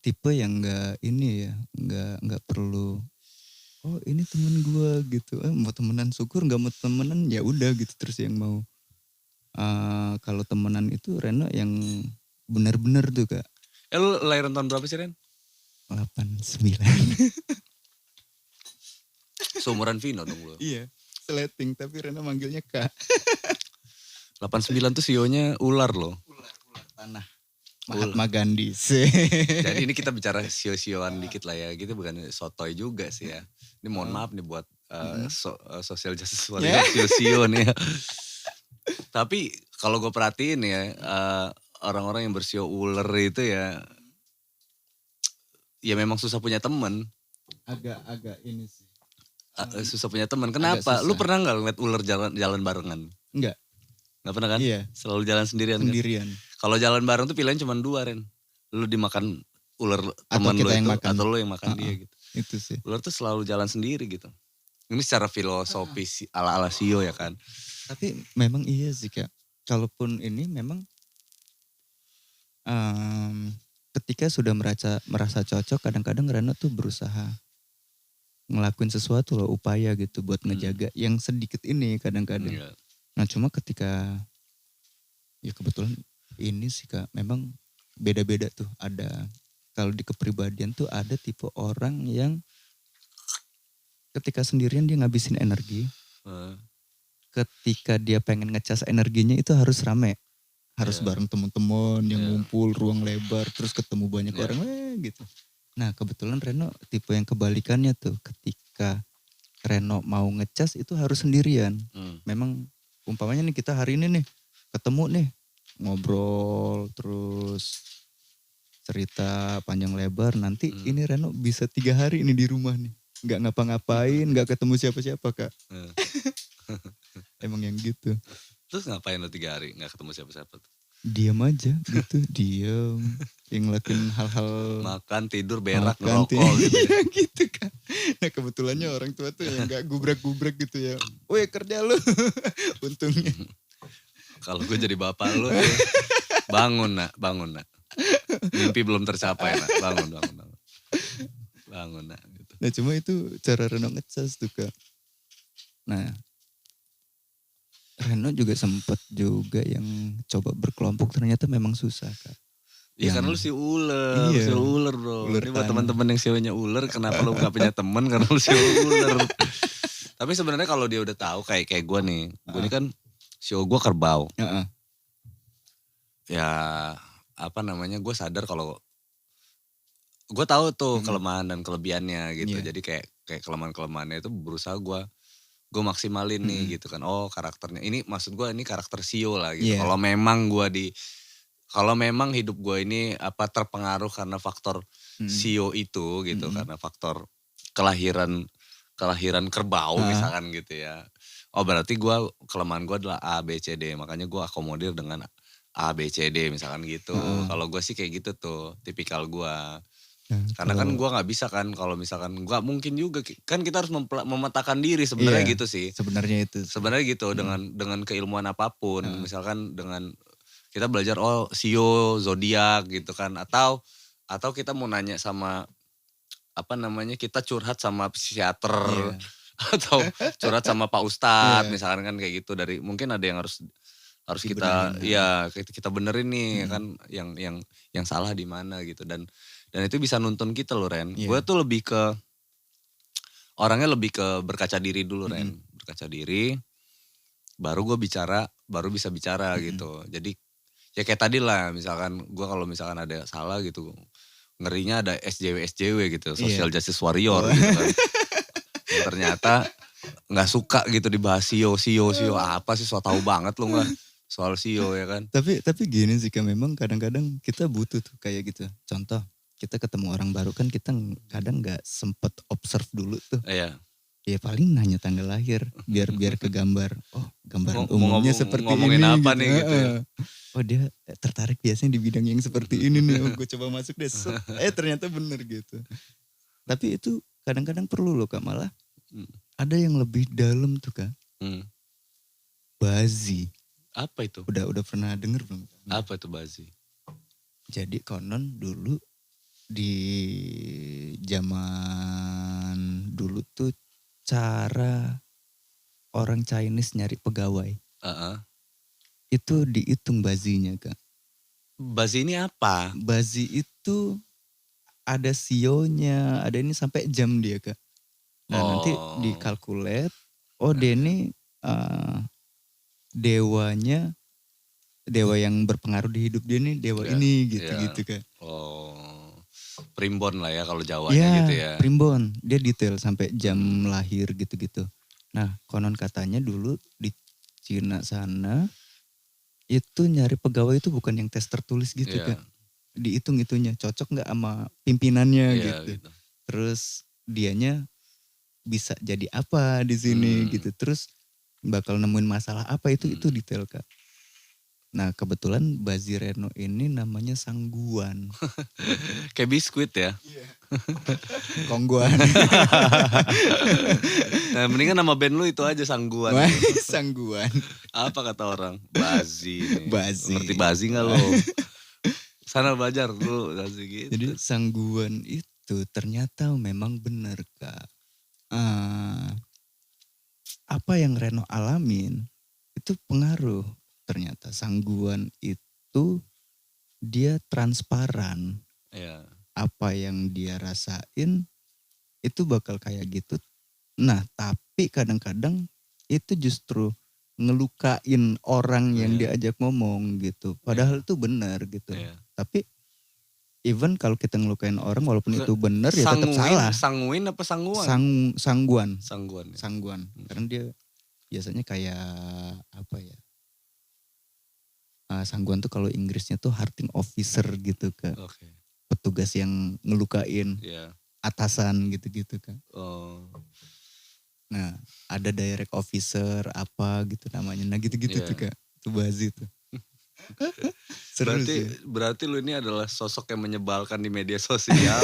tipe yang gak ini ya. Gak perlu, oh ini temen gue gitu. Mau temenan syukur, gak mau temenan ya udah gitu. Terus yang mau, kalau temenan itu Reno yang benar-benar tuh Kak. Lu lahiran tahun berapa sih Ren? 89. Seumuran Vino dong lu. Iya, seleting tapi Reno manggilnya Kak. 89 tuh sionya ular loh. Ular tanah. Mahatma Gandhi. Jadi ini kita bicara sio-sioan dikit lah ya. Gitu bukan sotoy juga sih ya. Ini mohon maaf nih buat social justice warrior sio-sio nih ya. Tapi kalau gue perhatiin ya, orang-orang yang bersio ular itu ya memang susah punya temen. Agak ini sih. Susah punya teman. Kenapa? Lu pernah gak ngeliat ular jalan barengan? Enggak. Gak pernah kan? Iya. Selalu jalan sendirian kan? Kalau jalan bareng tuh pilihan cuma dua Ren. Lu dimakan ular teman lu itu atau lu yang makan dia gitu. Itu sih. Ular tuh selalu jalan sendiri gitu. Ini secara filosofi ala-ala sio ya kan. Tapi memang iya sih Kak. Kalaupun ini memang ketika sudah merasa cocok kadang-kadang Reno tuh berusaha ngelakuin sesuatu loh, upaya gitu buat ngejaga yang sedikit ini kadang-kadang. Nah cuma ketika ya kebetulan ini sih Kak memang beda-beda tuh. Ada kalau di kepribadian tuh ada tipe orang yang ketika sendirian dia ngabisin energi. Ketika dia pengen ngecas energinya itu harus rame. Harus bareng teman-teman yang ngumpul ruang lebar terus ketemu banyak orang gitu. Nah kebetulan Reno tipe yang kebalikannya tuh. Ketika Reno mau ngecas itu harus sendirian. Memang umpamanya nih kita hari ini nih ketemu nih. Ngobrol terus cerita panjang lebar. Nanti ini Reno bisa 3 hari ini di rumah nih. Gak ngapa-ngapain, gak ketemu siapa-siapa Kak. Emang yang gitu. Terus ngapain lo 3 hari gak ketemu siapa-siapa tuh? Diam aja gitu, diam. Yang ngelakuin hal-hal. Makan, tidur, berak, ngerokok gitu. Gitu kan. Nah kebetulannya orang tua tuh yang gak gubrak-gubrak gitu ya. Woi kerja lu. Untungnya. Kalau gue jadi bapak lu tuh, bangun nak. Mimpi belum tercapai nak, bangun nak. Gitu. Nah cuma itu cara Reno ngecas tuh Kak. Nah Reno juga sempet juga yang coba berkelompok ternyata memang susah Kak. Iya karena lu si ular, si ular bro. Ini buat teman-teman yang sionya ular, kenapa lu gak punya temen karena lu si ular. Tapi sebenarnya kalau dia udah tahu kayak gue nih, gue ini kan sio gue kerbau. Ya apa namanya, gue sadar kalau gue tahu tuh kelemahan dan kelebihannya gitu. Jadi kayak kelemahan-kelemahannya itu berusaha gue maksimalin nih gitu kan. Oh karakternya ini maksud gue ini karakter sio lah gitu. Kalau memang kalau memang hidup gue ini terpengaruh karena faktor sio itu gitu. Karena faktor kelahiran kerbau misalkan gitu ya. Oh berarti kelemahan gue adalah A, B, C, D. Makanya gue akomodir dengan A, B, C, D misalkan gitu. Kalau gue sih kayak gitu tuh tipikal gue. Karena kan gue gak bisa kan kalau misalkan gak mungkin juga kan kita harus memetakan diri sebenarnya gitu sih. Sebenarnya gitu dengan keilmuan apapun misalkan dengan kita belajar sio zodiak gitu kan atau kita mau nanya sama kita curhat sama psikiater Atau curhat sama Pak Ustadz misalkan kan kayak gitu, dari mungkin ada yang harus kita kita benerin nih kan yang salah di mana gitu, dan itu bisa nuntun kita loh Ren. Gue tuh lebih ke orangnya lebih ke berkaca diri dulu Ren. Berkaca diri baru gue bicara, baru bisa bicara gitu. Jadi ya kayak tadi lah, misalkan gue kalau misalkan ada salah gitu, ngerinya ada SJW gitu, social justice warrior gitu kan. Yang ternyata nggak suka gitu dibahas CEO apa sih, so tau banget lo nggak soal CEO ya kan. Tapi gini sih kan, memang kadang-kadang kita butuh tuh kayak gitu. Contoh kita ketemu orang baru kan, kita kadang nggak sempet observe dulu tuh. Iya. Ya paling nanya tanggal lahir biar kegambar. Oh, gambaran umumnya seperti ngomongin ini apa gitu. Nih gitu ya. Oh, dia tertarik biasanya di bidang yang seperti ini nih. Oh, gue coba masuk deh. Ternyata bener gitu. Tapi itu kadang-kadang perlu loh Kak, malah ada yang lebih dalam tuh Kak. Bazi. Apa itu? Udah pernah denger belum? Apa itu bazi? Jadi konon dulu di zaman dulu tuh cara orang Chinese nyari pegawai. Itu dihitung bazinya Kak. Bazi ini apa? Bazi itu ada sionya, ada ini sampai jam dia Kak. Nah nanti dikalkulet, dia ini dewanya, dewa yang berpengaruh di hidup dia nih, dewa ini gitu Kak. Primbon lah ya kalau Jawanya gitu ya. Primbon, dia detail sampai jam lahir gitu-gitu. Nah konon katanya dulu di Cina sana itu nyari pegawai itu bukan yang tes tertulis gitu Kak. Dihitung itunya, cocok gak sama pimpinannya gitu. Terus dianya bisa jadi apa di sini gitu. Terus bakal nemuin masalah apa itu detail Kak. Nah kebetulan Bazi Reno ini namanya Sangguan. Kayak biskuit ya. Kongguan. Nah mendingan nama band lu itu aja Sangguan. Sangguan. Apa kata orang? Bazi. Bazi. Ngerti Bazi gak lo? Sana belajar lu Bazi gitu. Jadi Sangguan itu ternyata memang benar Kak. Apa yang Reno alamin itu pengaruh. Ternyata Sangguan itu dia transparan. Apa yang dia rasain itu bakal kayak gitu. Nah tapi kadang-kadang itu justru ngelukain orang yang diajak ngomong gitu. Padahal itu benar gitu. Tapi even kalau kita ngelukain orang walaupun itu benar ya tetap salah. Sanguin apa sangguan? Sangguan. Sangguan. Karena dia biasanya kayak apa ya? Sangguan tuh kalau Inggrisnya tuh hurting officer gitu Kak. Petugas yang ngelukain atasan gitu-gitu Kak. Nah ada direct officer apa gitu namanya. Nah gitu-gitu tuh Kak. Itu Bazi tuh. Berarti lu ini adalah sosok yang menyebalkan di media sosial.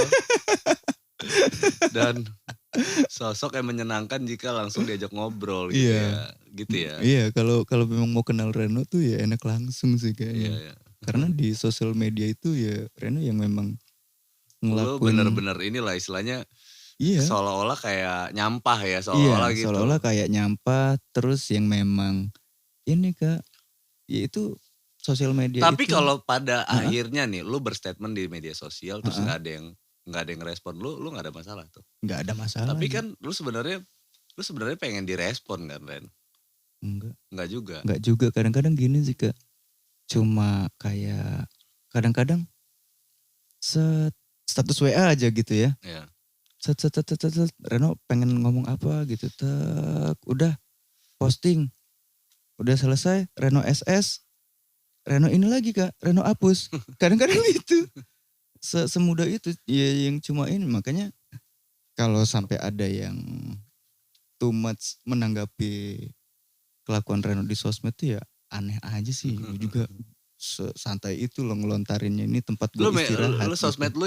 Dan sosok yang menyenangkan jika langsung diajak ngobrol gitu ya. Gitu ya. Iya, kalau memang mau kenal Reno tuh ya enak langsung sih kayaknya. Karena di sosial media itu ya Reno yang memang ngelakuin. Lu bener-bener inilah istilahnya seolah-olah kayak nyampah ya, seolah-olah gitu. Seolah-olah kayak nyampah, terus yang memang ini Kak, ya itu sosial media. Tapi kalau pada akhirnya nih lu berstatement di media sosial terus nggak ada yang respon, lu nggak ada masalah tuh. Nggak ada masalah. Tapi kan lu sebenarnya pengen direspon kan Ren? Enggak juga. Enggak juga, kadang-kadang gini sih Kak. Cuma kayak kadang-kadang status WA aja gitu ya. Reno pengen ngomong apa gitu. Udah posting. Udah selesai, Reno SS. Reno ini lagi Kak, Reno hapus. Kadang-kadang itu. Semudah itu ya, yang cuma ini. Makanya kalau sampai ada yang too much menanggapi kelakuan Reno di sosmed tuh ya aneh aja sih. Gue juga santai itu loh ngelontarinnya, ini tempat gue istirahat. Lu sosmed gitu. Lu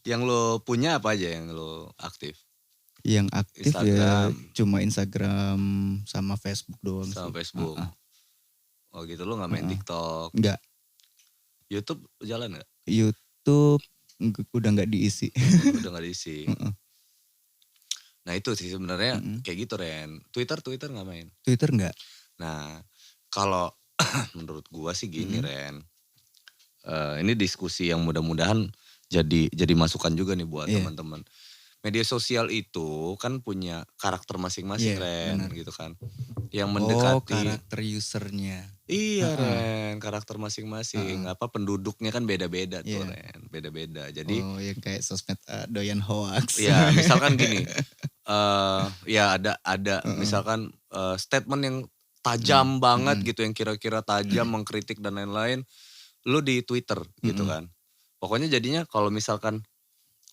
yang lo punya apa aja yang lo aktif? Yang aktif Instagram. Ya cuma Instagram sama Facebook doang. Sama Facebook. Oh gitu, lo gak main TikTok? Enggak. YouTube jalan gak? YouTube udah gak diisi. Udah gak diisi. Nah itu sih sebenarnya kayak gitu Ren. Twitter nggak main? Twitter nggak. Nah kalau menurut gua sih gini Ren. Ini diskusi yang mudah-mudahan jadi masukan juga nih buat teman-teman. Media sosial itu kan punya karakter masing-masing Ren bener. gitu kan. Yang mendekati karakter usernya. Iya Ren, karakter masing-masing. Penduduknya kan beda-beda tuh Ren, beda-beda. Jadi yang kayak sosmed doyan hoax. Iya, misalkan gini. Ya ada misalkan statement yang tajam banget gitu, yang kira-kira tajam mengkritik dan lain-lain. Lu di Twitter gitu kan. Pokoknya jadinya kalau misalkan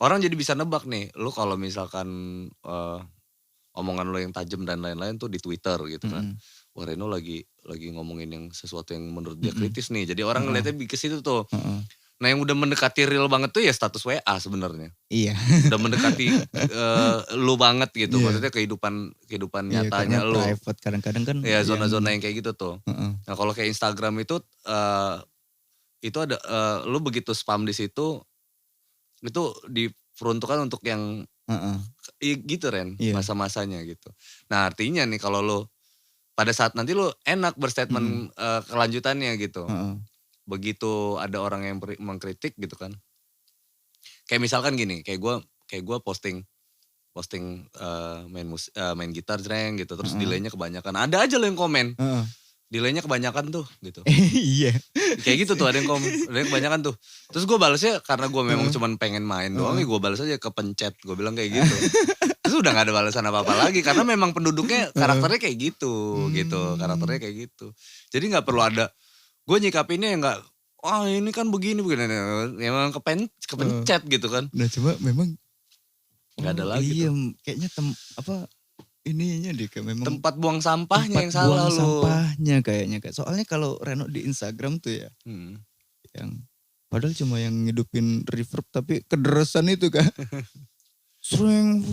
orang jadi bisa nebak nih, lu kalau misalkan omongan lu yang tajam dan lain-lain tuh di Twitter gitu kan. Wah Reno lagi ngomongin yang sesuatu yang menurut dia kritis nih. Jadi orang ngeliatnya ke situ tuh. Nah yang udah mendekati real banget tuh ya status WA sebenarnya. Iya. Udah mendekati lu banget gitu. Maksudnya kehidupan nyatanya lu. Private kadang-kadang kan. Ya zona-zona yang kayak gitu tuh. Nah kalau kayak Instagram itu ada lu begitu spam di situ itu diperuntukkan untuk yang gitu Ren, masa-masanya gitu. Nah artinya nih kalau lu pada saat nanti lu enak berstatement kelanjutannya gitu. Begitu ada orang yang mengkritik gitu kan. Kayak misalkan gini, kayak gue posting main gitar jreng gitu, terus delay-nya kebanyakan. Ada aja lo yang komen. Delay-nya kebanyakan tuh gitu. Iya. Kayak gitu tuh ada yang kebanyakan tuh. Terus gue balesnya karena gue memang cuman pengen main doang, gue balas aja kepencet. Gue bilang kayak gitu. Terus udah gak ada balasan apa-apa lagi karena memang penduduknya karakternya kayak gitu gitu. Karakternya kayak gitu. Jadi gak perlu ada, gue nyikapinnya yang gak, ini kan begini. Memang kepencet gitu kan. Nah cuma memang gak ada lagi iya, tuh. Kayaknya ininya deh kayak memang tempat buang sampahnya yang salah lo. Sampahnya kayaknya. Soalnya kalau Reno di Instagram tuh ya. Yang padahal cuma yang ngidupin reverb tapi kederesan itu kan. Sering,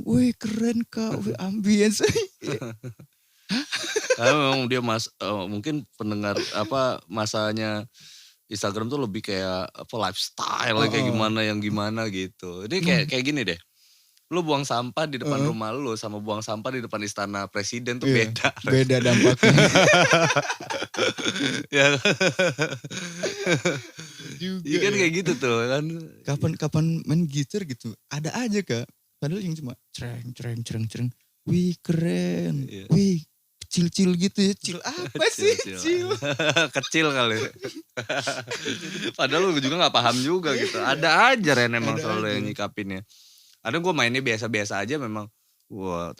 wih keren Kak, wih ambience. Karena memang dia mungkin pendengar masanya Instagram tuh lebih kayak lifestyle kayak gimana gitu. Jadi kayak gini deh. Lu buang sampah di depan rumah lu sama buang sampah di depan istana presiden tuh beda. Beda dampaknya. Iya kan kayak gitu tuh kan. Kapan main gitar gitu. Ada aja Kak. Padahal yang cuma cereng. Wih keren. Wih kecil-kecil gitu ya. Kecil apa sih? Kecil kali. Padahal lu juga gak paham juga gitu. Ada aja Ren emang selalu yang nyikapinnya. Ada gue mainnya biasa-biasa aja memang.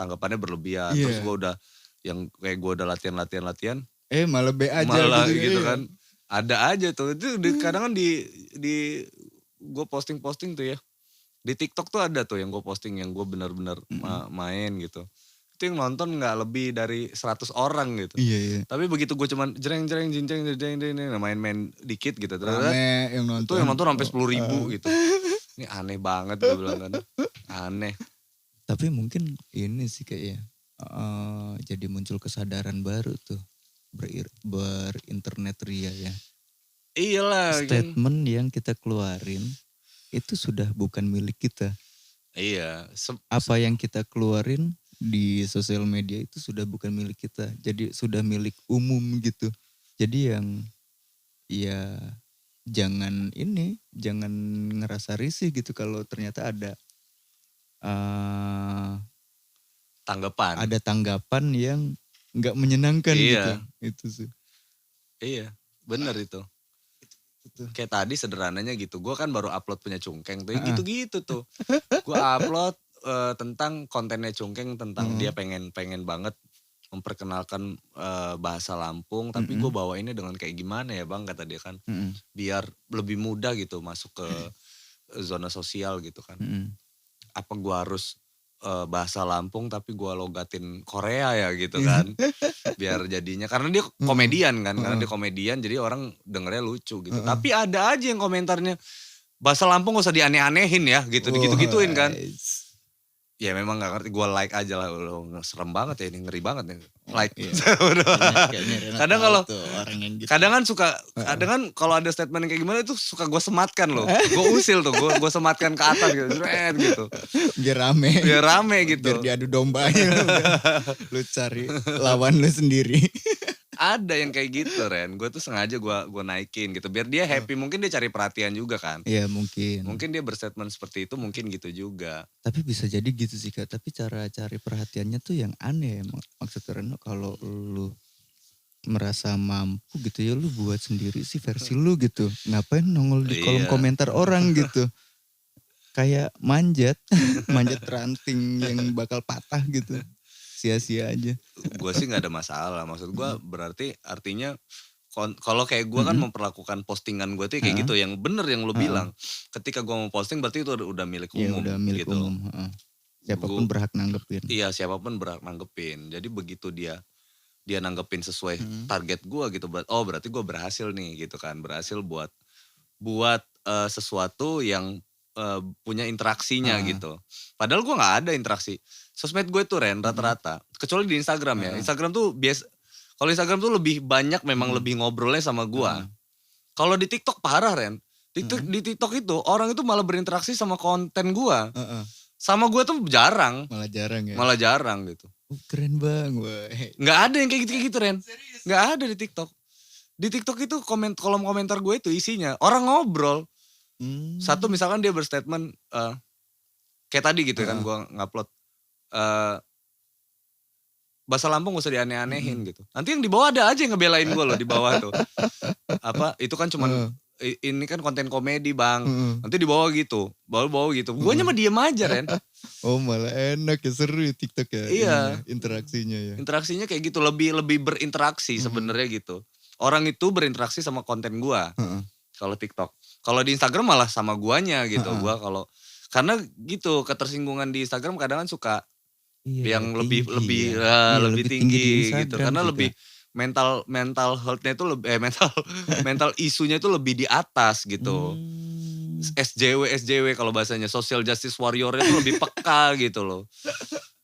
Tanggapannya berlebihan. Terus gue udah latihan. Malah B aja malah gitu kan. Ada aja tuh. Itu kadang kan di gue posting tuh ya. Di TikTok tuh ada tuh yang gue posting yang gue benar-benar main gitu. Itu yang nonton gak lebih dari 100 orang gitu. Iya. Tapi begitu gue cuman jreng main dikit gitu. Rame yang nonton. Itu yang nonton sampai 10.000 gitu. Ini aneh banget gue bilang kan. Aneh. Tapi mungkin ini sih kayaknya. Jadi muncul kesadaran baru tuh. Berinternet ria ya. Iyalah. Statement yang kita keluarin. Itu sudah bukan milik kita. Iya. Apa yang kita keluarin di sosial media itu sudah bukan milik kita. Jadi sudah milik umum gitu. Jadi yang ya jangan ngerasa risih gitu kalau ternyata ada tanggapan. Ada tanggapan yang nggak menyenangkan gitu. Itu sih. Iya, benar itu. Kayak tadi sederhananya gitu. Gue kan baru upload punya Cungkeng tuh, gitu-gitu tuh. Gue upload tentang kontennya Cungkeng tentang dia pengen banget memperkenalkan bahasa Lampung, tapi gue bawa ini dengan kayak gimana ya bang, kata dia kan, biar lebih mudah gitu masuk ke zona sosial gitu kan. Apa gue harus bahasa Lampung tapi gue logatin Korea ya gitu kan, biar jadinya, karena dia komedian kan, karena dia komedian jadi orang dengernya lucu gitu. Tapi ada aja yang komentarnya bahasa Lampung gak usah dianeh-anehin ya gitu, gitu-gituin kan. Ya memang gak ngerti, gue like aja lah. Serem banget ya ini, ngeri banget nih. Like. Iya. Kadang kalau orang yang gitu. Kadang kan kalau ada statement kayak gimana itu suka gue sematkan loh. Gue usil tuh, gue sematkan ke atas gitu. Biar rame gitu. Biar diadu dombanya. Lu cari lawan lu sendiri. Ada yang kayak gitu Ren, gue tuh sengaja gue naikin gitu biar dia happy, mungkin dia cari perhatian juga kan. Iya mungkin dia berstatement seperti itu, mungkin gitu juga. Tapi bisa jadi gitu sih Kak, tapi cara cari perhatiannya tuh yang aneh. Maksudnya Ren, kalau lu merasa mampu gitu ya lu buat sendiri sih versi lu gitu, ngapain nongol di kolom komentar orang gitu. Kayak manjat ranting yang bakal patah gitu. Sia-sia aja. Gue sih gak ada masalah. Maksud gue berarti artinya kalau kayak gue kan memperlakukan postingan gue tuh kayak gitu. Yang bener yang lu bilang. Ketika gue mau posting berarti itu udah milik umum. Iya udah milik gitu. Umum. Siapapun berhak nanggepin. Iya siapapun berhak nanggepin. Jadi begitu dia nanggepin sesuai target gue gitu. Berarti gue berhasil nih gitu kan. Berhasil buat sesuatu yang punya interaksinya gitu. Padahal gue gak ada interaksi. Sosmed gue tuh Ren rata-rata. Kecuali di Instagram ya. Instagram tuh kalau Instagram tuh lebih banyak memang lebih ngobrolnya sama gue. Kalau di TikTok parah Ren. Di TikTok itu orang itu malah berinteraksi sama konten gue. Sama gue tuh jarang. Malah jarang gitu. Keren bang. Gak ada yang kayak gitu Ren. Gak ada di TikTok. Di TikTok itu kolom komentar gue itu isinya orang ngobrol. Satu misalkan dia berstatement kayak tadi gitu kan gue ngupload bahasa Lampung gak usah dianeh-anehin gitu. Nanti yang di bawah ada aja yang ngebelain gue loh di bawah tuh. Itu kan cuman ini kan konten komedi bang. Nanti di bawah gitu. Bawah gitu. Gue mah diem aja Ren. Oh malah enak ya, seru ya TikTok ya. Iya. Interaksinya ya. Interaksinya kayak gitu, lebih berinteraksi sebenarnya gitu. Orang itu berinteraksi sama konten gue. Kalau TikTok. Kalau di Instagram malah sama guanya gitu. Gua karena gitu ketersinggungan di Instagram kadang kan suka yang lebih tinggi gitu. Karena juga. Lebih mental health-nya itu lebih mental isunya itu lebih di atas gitu. SJW kalau bahasanya social justice warrior-nya itu lebih peka gitu loh.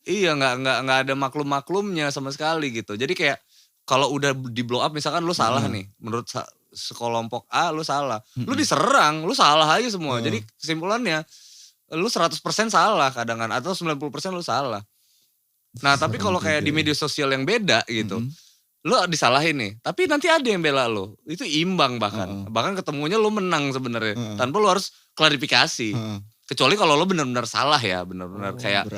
Iya nggak ada maklum-maklumnya sama sekali gitu. Jadi kayak kalau udah di blow up misalkan lu salah nih menurut sekelompok A lu salah. Lu diserang, lu salah aja semua. Jadi kesimpulannya lu 100% salah kadang-kadang atau 90% lu salah. Nah, tapi kalau kayak di media sosial yang beda gitu. Lu disalahin nih, tapi nanti ada yang bela lu. Itu imbang bahkan. Bahkan ketemunya lu menang sebenarnya. Tanpa lu harus klarifikasi. Kecuali kalau lo benar-benar salah ya, benar-benar kayak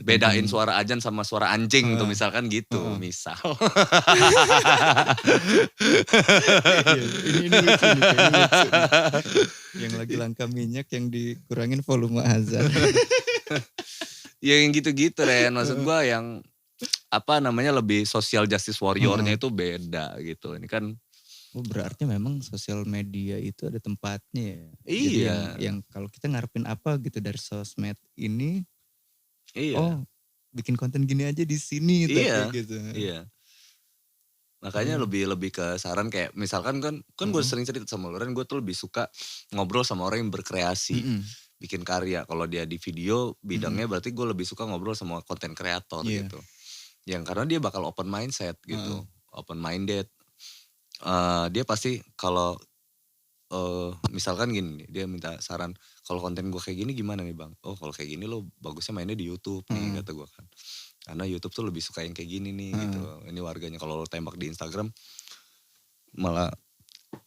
bedain suara ajan sama suara anjing tuh misalkan gitu, misal. Ini lucu nih. Yang lagi langka minyak yang dikurangin volume azan. Ya yang gitu-gitu Ren, maksud gue yang lebih social justice warrior-nya itu beda gitu. Ini kan berarti memang sosial media itu ada tempatnya ya. Iya. Jadi yang kalau kita ngarepin apa gitu dari sosmed ini. Iya. Bikin konten gini aja di sini tapi gitu. Iya. Makanya lebih ke saran kayak misalkan kan gue sering cerita sama Loren, gue tuh lebih suka ngobrol sama orang yang berkreasi. Bikin karya. Kalau dia di video bidangnya berarti gue lebih suka ngobrol sama konten kreator gitu. Yang karena dia bakal open mindset gitu. Open minded. Dia pasti kalau misalkan gini, dia minta saran kalau konten gue kayak gini gimana nih bang? Oh kalau kayak gini lo bagusnya mainnya di YouTube nih kata gue kan. Karena YouTube tuh lebih suka yang kayak gini nih gitu. Ini warganya kalau lo tembak di Instagram malah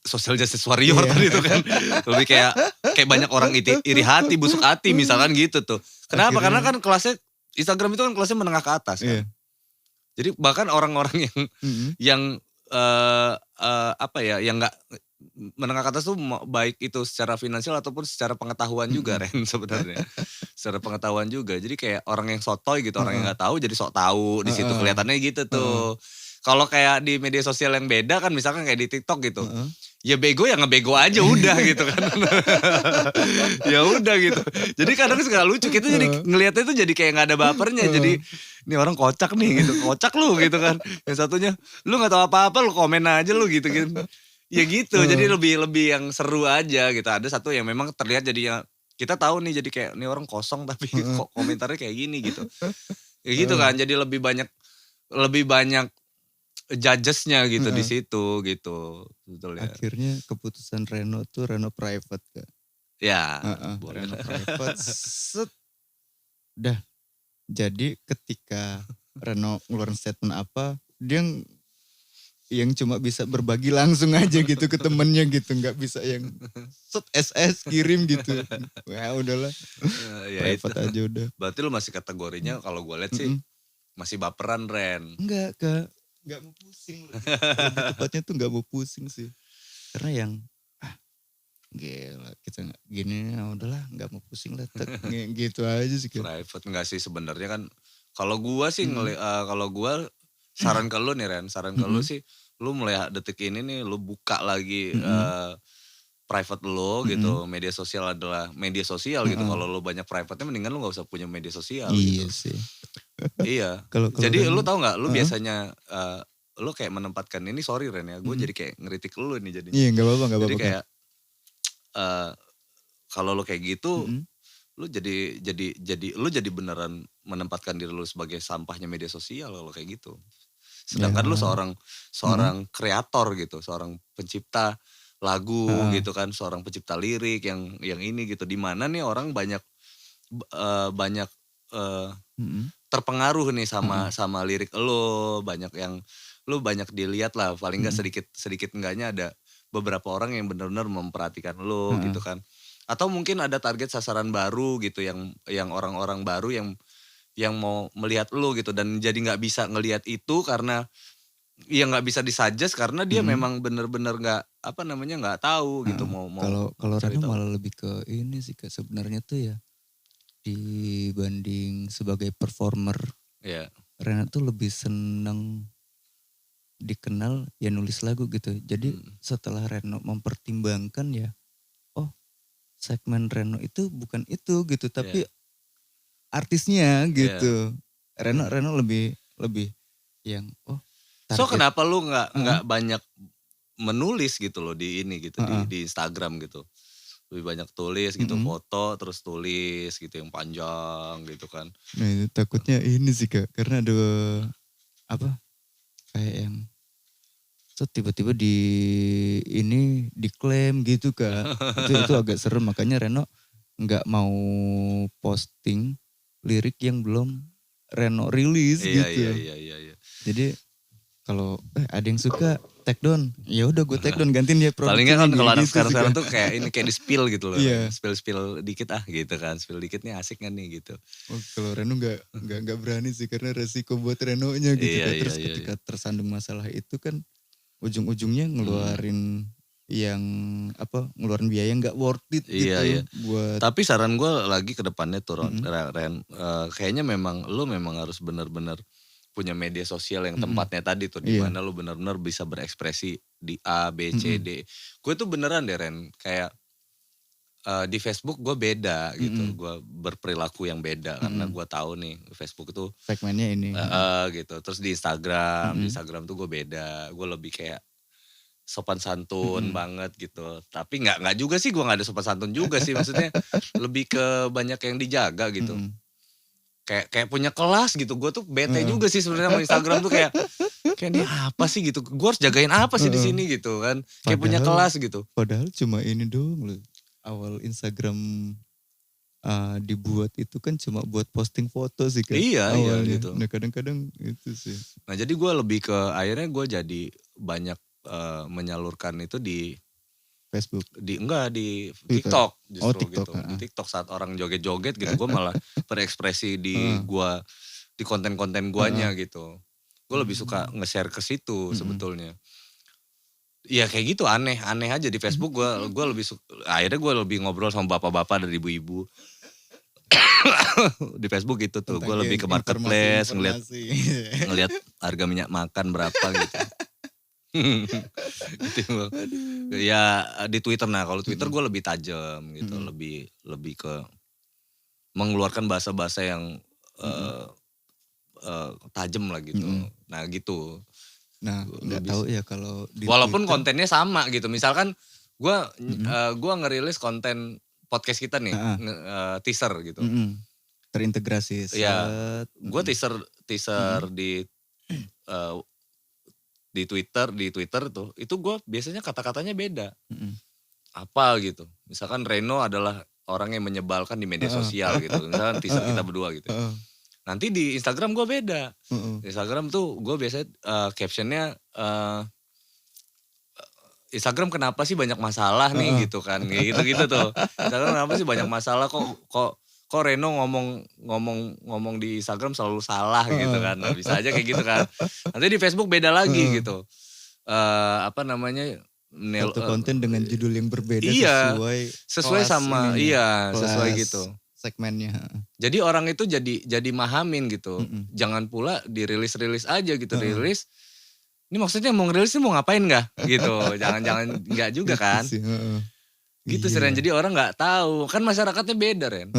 social justice warrior tadi itu kan. Lebih kayak banyak orang iri hati, busuk hati misalkan gitu tuh. Kenapa? Karena kan kelasnya Instagram itu kan kelasnya menengah ke atas kan. Jadi bahkan orang-orang yang yang nggak menengah ke atas tuh baik itu secara finansial ataupun secara pengetahuan juga Ren sebenarnya. Secara pengetahuan juga. Jadi kayak orang yang sotoy gitu, orang yang nggak tahu jadi sok tahu di situ kelihatannya gitu tuh. Kalau kayak di media sosial yang beda kan misalkan kayak di TikTok gitu. Ya bego ya ngebego aja udah gitu kan. Ya udah gitu. Jadi kadang suka lucu kita jadi ngelihatnya itu jadi kayak nggak ada bapernya. Jadi ini orang kocak nih gitu. Kocak lu gitu kan. Yang satunya lu nggak tahu apa-apa lu komen aja lu gitu gitu. Ya gitu. Jadi lebih yang seru aja gitu. Ada satu yang memang terlihat jadinya kita tahu nih jadi kayak ini orang kosong tapi kok komentarnya kayak gini gitu. Ya gitu kan, jadi lebih banyak judgesnya gitu di situ gitu sebetulnya. Akhirnya keputusan Reno tuh Reno private Kak. Ya, Reno private set. Dah. Jadi ketika Reno ngeluarin statement apa, dia yang cuma bisa berbagi langsung aja gitu ke temennya gitu, nggak bisa yang set SS kirim gitu. Wah udahlah, private aja udah. Berarti lu masih kategorinya kalau gue lihat sih masih baperan Ren. Enggak Kak, nggak mau pusing. Lebih tepatnya tuh nggak mau pusing sih, karena yang gila kita gini udahlah nggak mau pusing lah gitu aja sih. Private enggak sih sebenarnya kan. Kalau gue sih kalau gue saran ke lu nih Ren, saran ke lu sih, lu mulai detik ini nih lu buka lagi private lu gitu. Media sosial adalah media sosial gitu. Kalau lu banyak private-nya mendingan lu gak usah punya media sosial iya gitu. Sih. Iya. Jadi lu tahu gak, lu biasanya lu kayak menempatkan ini, sorry Ren ya, gue jadi kayak ngeritik lu nih jadinya. Iya gak apa-apa. Jadi kayak kalau lu kayak gitu, lu jadi beneran menempatkan diri lu sebagai sampahnya media sosial kalau kayak gitu. Sedangkan lu seorang kreator gitu, seorang pencipta lagu gitu kan, seorang pencipta lirik yang ini gitu. Di mana nih orang banyak terpengaruh nih sama lirik lu, banyak dilihat lah, paling enggak sedikit enggaknya ada beberapa orang yang benar-benar memperhatikan lu gitu kan. Atau mungkin ada target sasaran baru gitu yang orang-orang baru yang mau melihat lu gitu, dan jadi nggak bisa ngelihat itu karena nggak bisa disuggest karena dia memang bener-bener nggak tahu gitu mau kalau Reno malah lebih ke ini sih Kak, sebenarnya tuh ya dibanding sebagai performer Reno tuh lebih seneng dikenal ya nulis lagu gitu. Jadi setelah Reno mempertimbangkan ya, segmen Reno itu bukan itu gitu, tapi artisnya gitu. Reno lebih yang target. So kenapa lu nggak banyak menulis gitu loh di ini gitu di Instagram gitu. Lebih banyak tulis gitu, foto terus tulis gitu yang panjang gitu kan. Nah itu takutnya ini sih Kak, karena ada kayak yang so tiba-tiba diklaim gitu Kak. itu agak serem, makanya Reno nggak mau posting lirik yang belum Reno rilis gitu. Iya. Jadi kalau ada yang suka take down, ya udah gue take down, gantiin dia produk. Paling kan kalau anak sekarang tuh kayak ini kayak di spill gitu loh. Spill dikit gitu kan. Spill dikit nih asik kan nih gitu. Kalau Reno nggak berani sih karena resiko buat Renonya gitu. Terus ketika tersandung masalah itu kan ujung-ujungnya ngeluarin ngeluarin biaya nggak worth it gitu. Buat... Tapi saran gue lagi ke depannya tuh Ren, kayaknya lu memang harus benar-benar punya media sosial yang tempatnya tadi tuh, di mana lu benar-benar bisa berekspresi di A, B, C, D. Gue tuh beneran deh Ren, kayak di Facebook gue beda gitu, gue berperilaku yang beda karena gue tahu nih Facebook itu segmennya ini gitu. Terus di Instagram tuh gue beda, gue lebih kayak sopan santun banget gitu. Tapi nggak juga sih, gue nggak ada sopan santun juga sih, maksudnya lebih ke banyak yang dijaga gitu. Kayak punya kelas gitu. Gue tuh bete juga sih sebenarnya sama Instagram tuh kayak ini apa sih gitu. Gue harus jagain apa sih di sini gitu kan. Kayak punya kelas gitu. Padahal cuma ini doang loh. Awal Instagram dibuat itu kan cuma buat posting foto sih kan. Iya gitu. Nah kadang-kadang itu sih. Nah jadi gue lebih ke akhirnya gue jadi banyak menyalurkan itu di Facebook. Di TikTok justru TikTok, gitu. Di TikTok saat orang joget-joget gitu, gue malah berekspresi di konten-konten guanya gitu. Gue lebih suka nge-share ke situ sebetulnya. Ya kayak gitu, aneh aja di Facebook. Gue lebih suka, akhirnya gue lebih ngobrol sama bapak-bapak dan ibu-ibu. Di Facebook gitu tuh, gue lebih ke marketplace, ngeliat harga minyak makan berapa gitu. Gitu. Ya di Twitter, nah kalau Twitter gue lebih tajam gitu, lebih ke mengeluarkan bahasa-bahasa yang tajam lah gitu. Nah gitu. Nah nggak tahu ya kalau walaupun Twitter, kontennya sama gitu. Misalkan gue ngerilis konten podcast kita nih, teaser gitu. Terintegrasi. Iya, gue teaser di Twitter tuh, itu gue biasanya kata-katanya beda. Apa gitu, misalkan Reno adalah orang yang menyebalkan di media sosial gitu, misalkan teaser kita berdua gitu. Nanti di Instagram gue beda. Di Instagram tuh gue biasanya captionnya Instagram kenapa sih banyak masalah nih gitu kan, gitu tuh. Instagram kenapa sih banyak masalah, kok Reno ngomong di Instagram selalu salah gitu kan. Nah, bisa aja kayak gitu kan. Nanti di Facebook beda lagi gitu. Satu konten dengan judul yang berbeda sesuai sama sesuai gitu segmennya. Jadi orang itu jadi mahamin gitu. Jangan pula dirilis aja gitu, rilis. Ini maksudnya mau ngerilis mau ngapain nggak gitu. Jangan nggak juga kan. Gitu sih Ren. Jadi orang nggak tahu. Kan masyarakatnya beda Ren.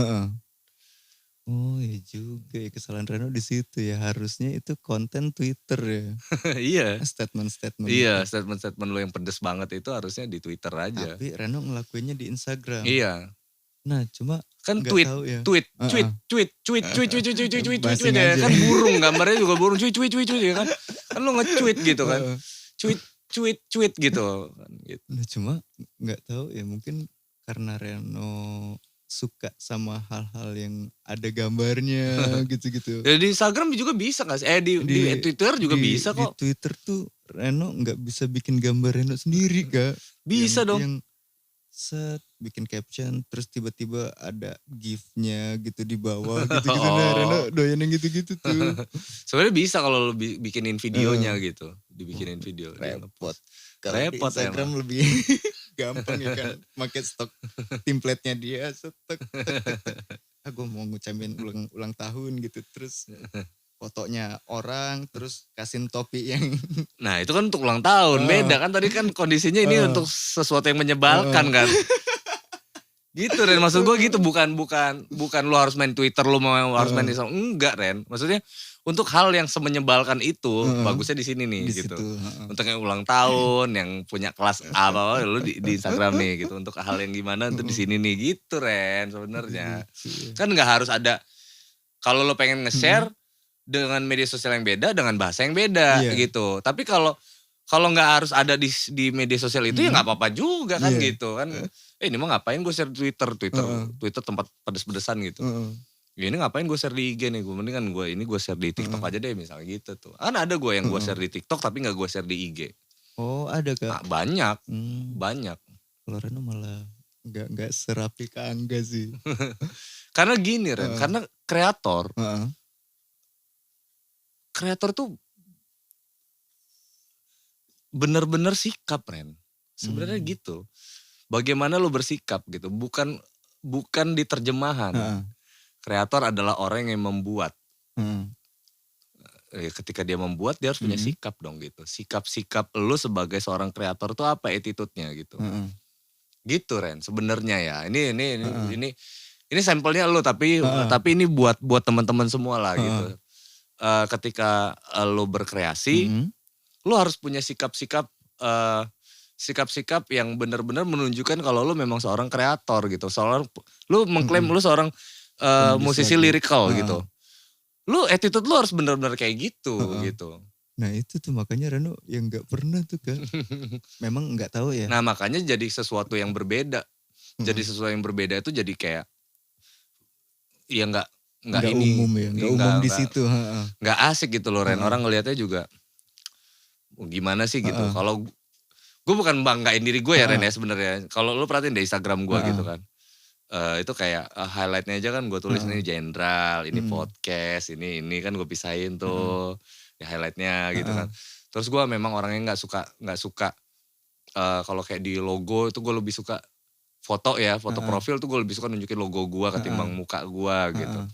Oh iya juga ya, kesalahan Reno di situ ya. Harusnya itu konten Twitter ya. Iya. Statement. Iya, statement lo yang pedes banget itu harusnya di Twitter aja. Tapi Reno ngelakuinnya di Instagram. Iya. Nah, cuma kan tweet ya. tweet ya kan, burung gambarnya juga burung tweet ya kan. Kan lo nge-tweet gitu kan. Tweet gitu. Nah, cuma nggak tahu ya, mungkin karena Reno suka sama hal-hal yang ada gambarnya gitu-gitu. Ya, di Instagram juga bisa gak sih? Di Twitter juga bisa kok. Di Twitter tuh Reno gak bisa bikin gambar Reno sendiri Kak. Bisa dong. Yang bikin caption terus tiba-tiba ada gif-nya gitu di bawah gitu-gitu. Nah, Reno doyan yang gitu-gitu tuh. Sebenarnya bisa kalau lo bikinin videonya gitu. Dibikinin video. Repot. Kalau di Instagram lebih gampang ya kan, pakai stok template-nya dia, gue mau ngucapin ulang tahun gitu, terus fotonya orang, terus kasihin topi yang nah itu kan untuk ulang tahun, beda kan. Tadi kan kondisinya ini untuk sesuatu yang menyebalkan kan. Gitu Ren, maksud gue gitu, bukan lo harus main Twitter, lo harus main Instagram, enggak Ren. Maksudnya untuk hal yang semenyebalkan itu bagusnya di sini nih di gitu. Untuk yang ulang tahun, yang punya kelas apa lo di Instagram nih gitu. Untuk hal yang gimana itu di sini nih gitu Ren sebenarnya. Kan nggak harus ada, kalau lo pengen nge-share dengan media sosial yang beda, dengan bahasa yang beda gitu. Tapi kalau nggak harus ada di media sosial itu ya nggak apa-apa juga kan gitu kan. Ini mah ngapain gue share Twitter tempat pedes-pedesan gitu. Ya ini ngapain gue share di IG nih, mendingan gue share di TikTok aja deh misalnya gitu tuh. Kan ada gue yang gue share di TikTok tapi gak gue share di IG. Oh ada Kak? Nah, banyak. Kalau Reno malah gak serapi Kak Angga sih. Karena gini Ren, karena kreator tuh bener-bener sikap Ren. Sebenarnya gitu. Bagaimana lo bersikap gitu, bukan di terjemahan. Kreator adalah orang yang membuat. Ketika dia membuat, dia harus punya sikap dong gitu. Sikap lu sebagai seorang kreator tuh apa attitude-nya gitu. Gitu Ren, sebenarnya ya. Ini sampelnya lu, tapi ini buat teman-teman semua lah gitu. Ketika lu berkreasi, lu harus punya sikap-sikap yang benar-benar menunjukkan kalau lu memang seorang kreator gitu. Soalnya lu mengklaim lu seorang musisi lirikal gitu. Lu attitude lu harus benar-benar kayak gitu gitu. Nah itu tuh makanya Reno yang gak pernah tuh kan. Memang gak tahu ya. Nah makanya jadi sesuatu yang berbeda. Jadi sesuatu yang berbeda itu jadi kayak ya gak ini. Umum ya, gak umum di situ. Gak asik gitu loh Ren. Orang ngelihatnya juga gimana sih gitu. Kalau gue bukan banggain diri gue ya Ren ya sebenarnya. Kalau lu perhatiin di Instagram gue gitu kan. Itu kayak highlightnya aja kan gue tulis ini jenderal, ini podcast, ini kan gue pisahin tuh ya highlightnya gitu kan. Terus gue memang orangnya nggak suka kalau kayak di logo itu gue lebih suka foto ya, foto profil tuh gue lebih suka nunjukin logo gue ketimbang muka gue gitu.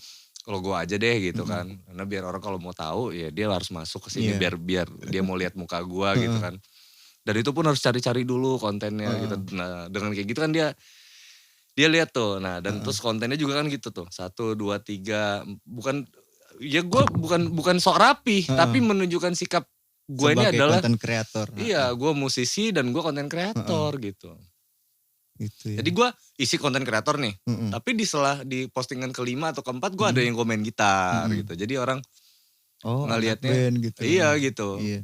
Logo aja deh gitu kan, karena biar orang kalau mau tahu ya dia harus masuk ke sini biar dia mau lihat muka gue gitu kan. Dan itu pun harus cari-cari dulu kontennya gitu. Nah dengan kayak gitu kan dia lihat tuh, nah dan terus kontennya juga kan gitu tuh, 1, 2, 3, gue bukan sok rapi, tapi menunjukkan sikap gue ini adalah konten kreator. Iya, gue musisi dan gue konten kreator gitu. Gitu ya. Jadi gue isi konten kreator nih, tapi di postingan kelima atau keempat gue ada yang komen gitar gitu. Jadi orang ngelihatnya gitu. Iya gitu. Iya.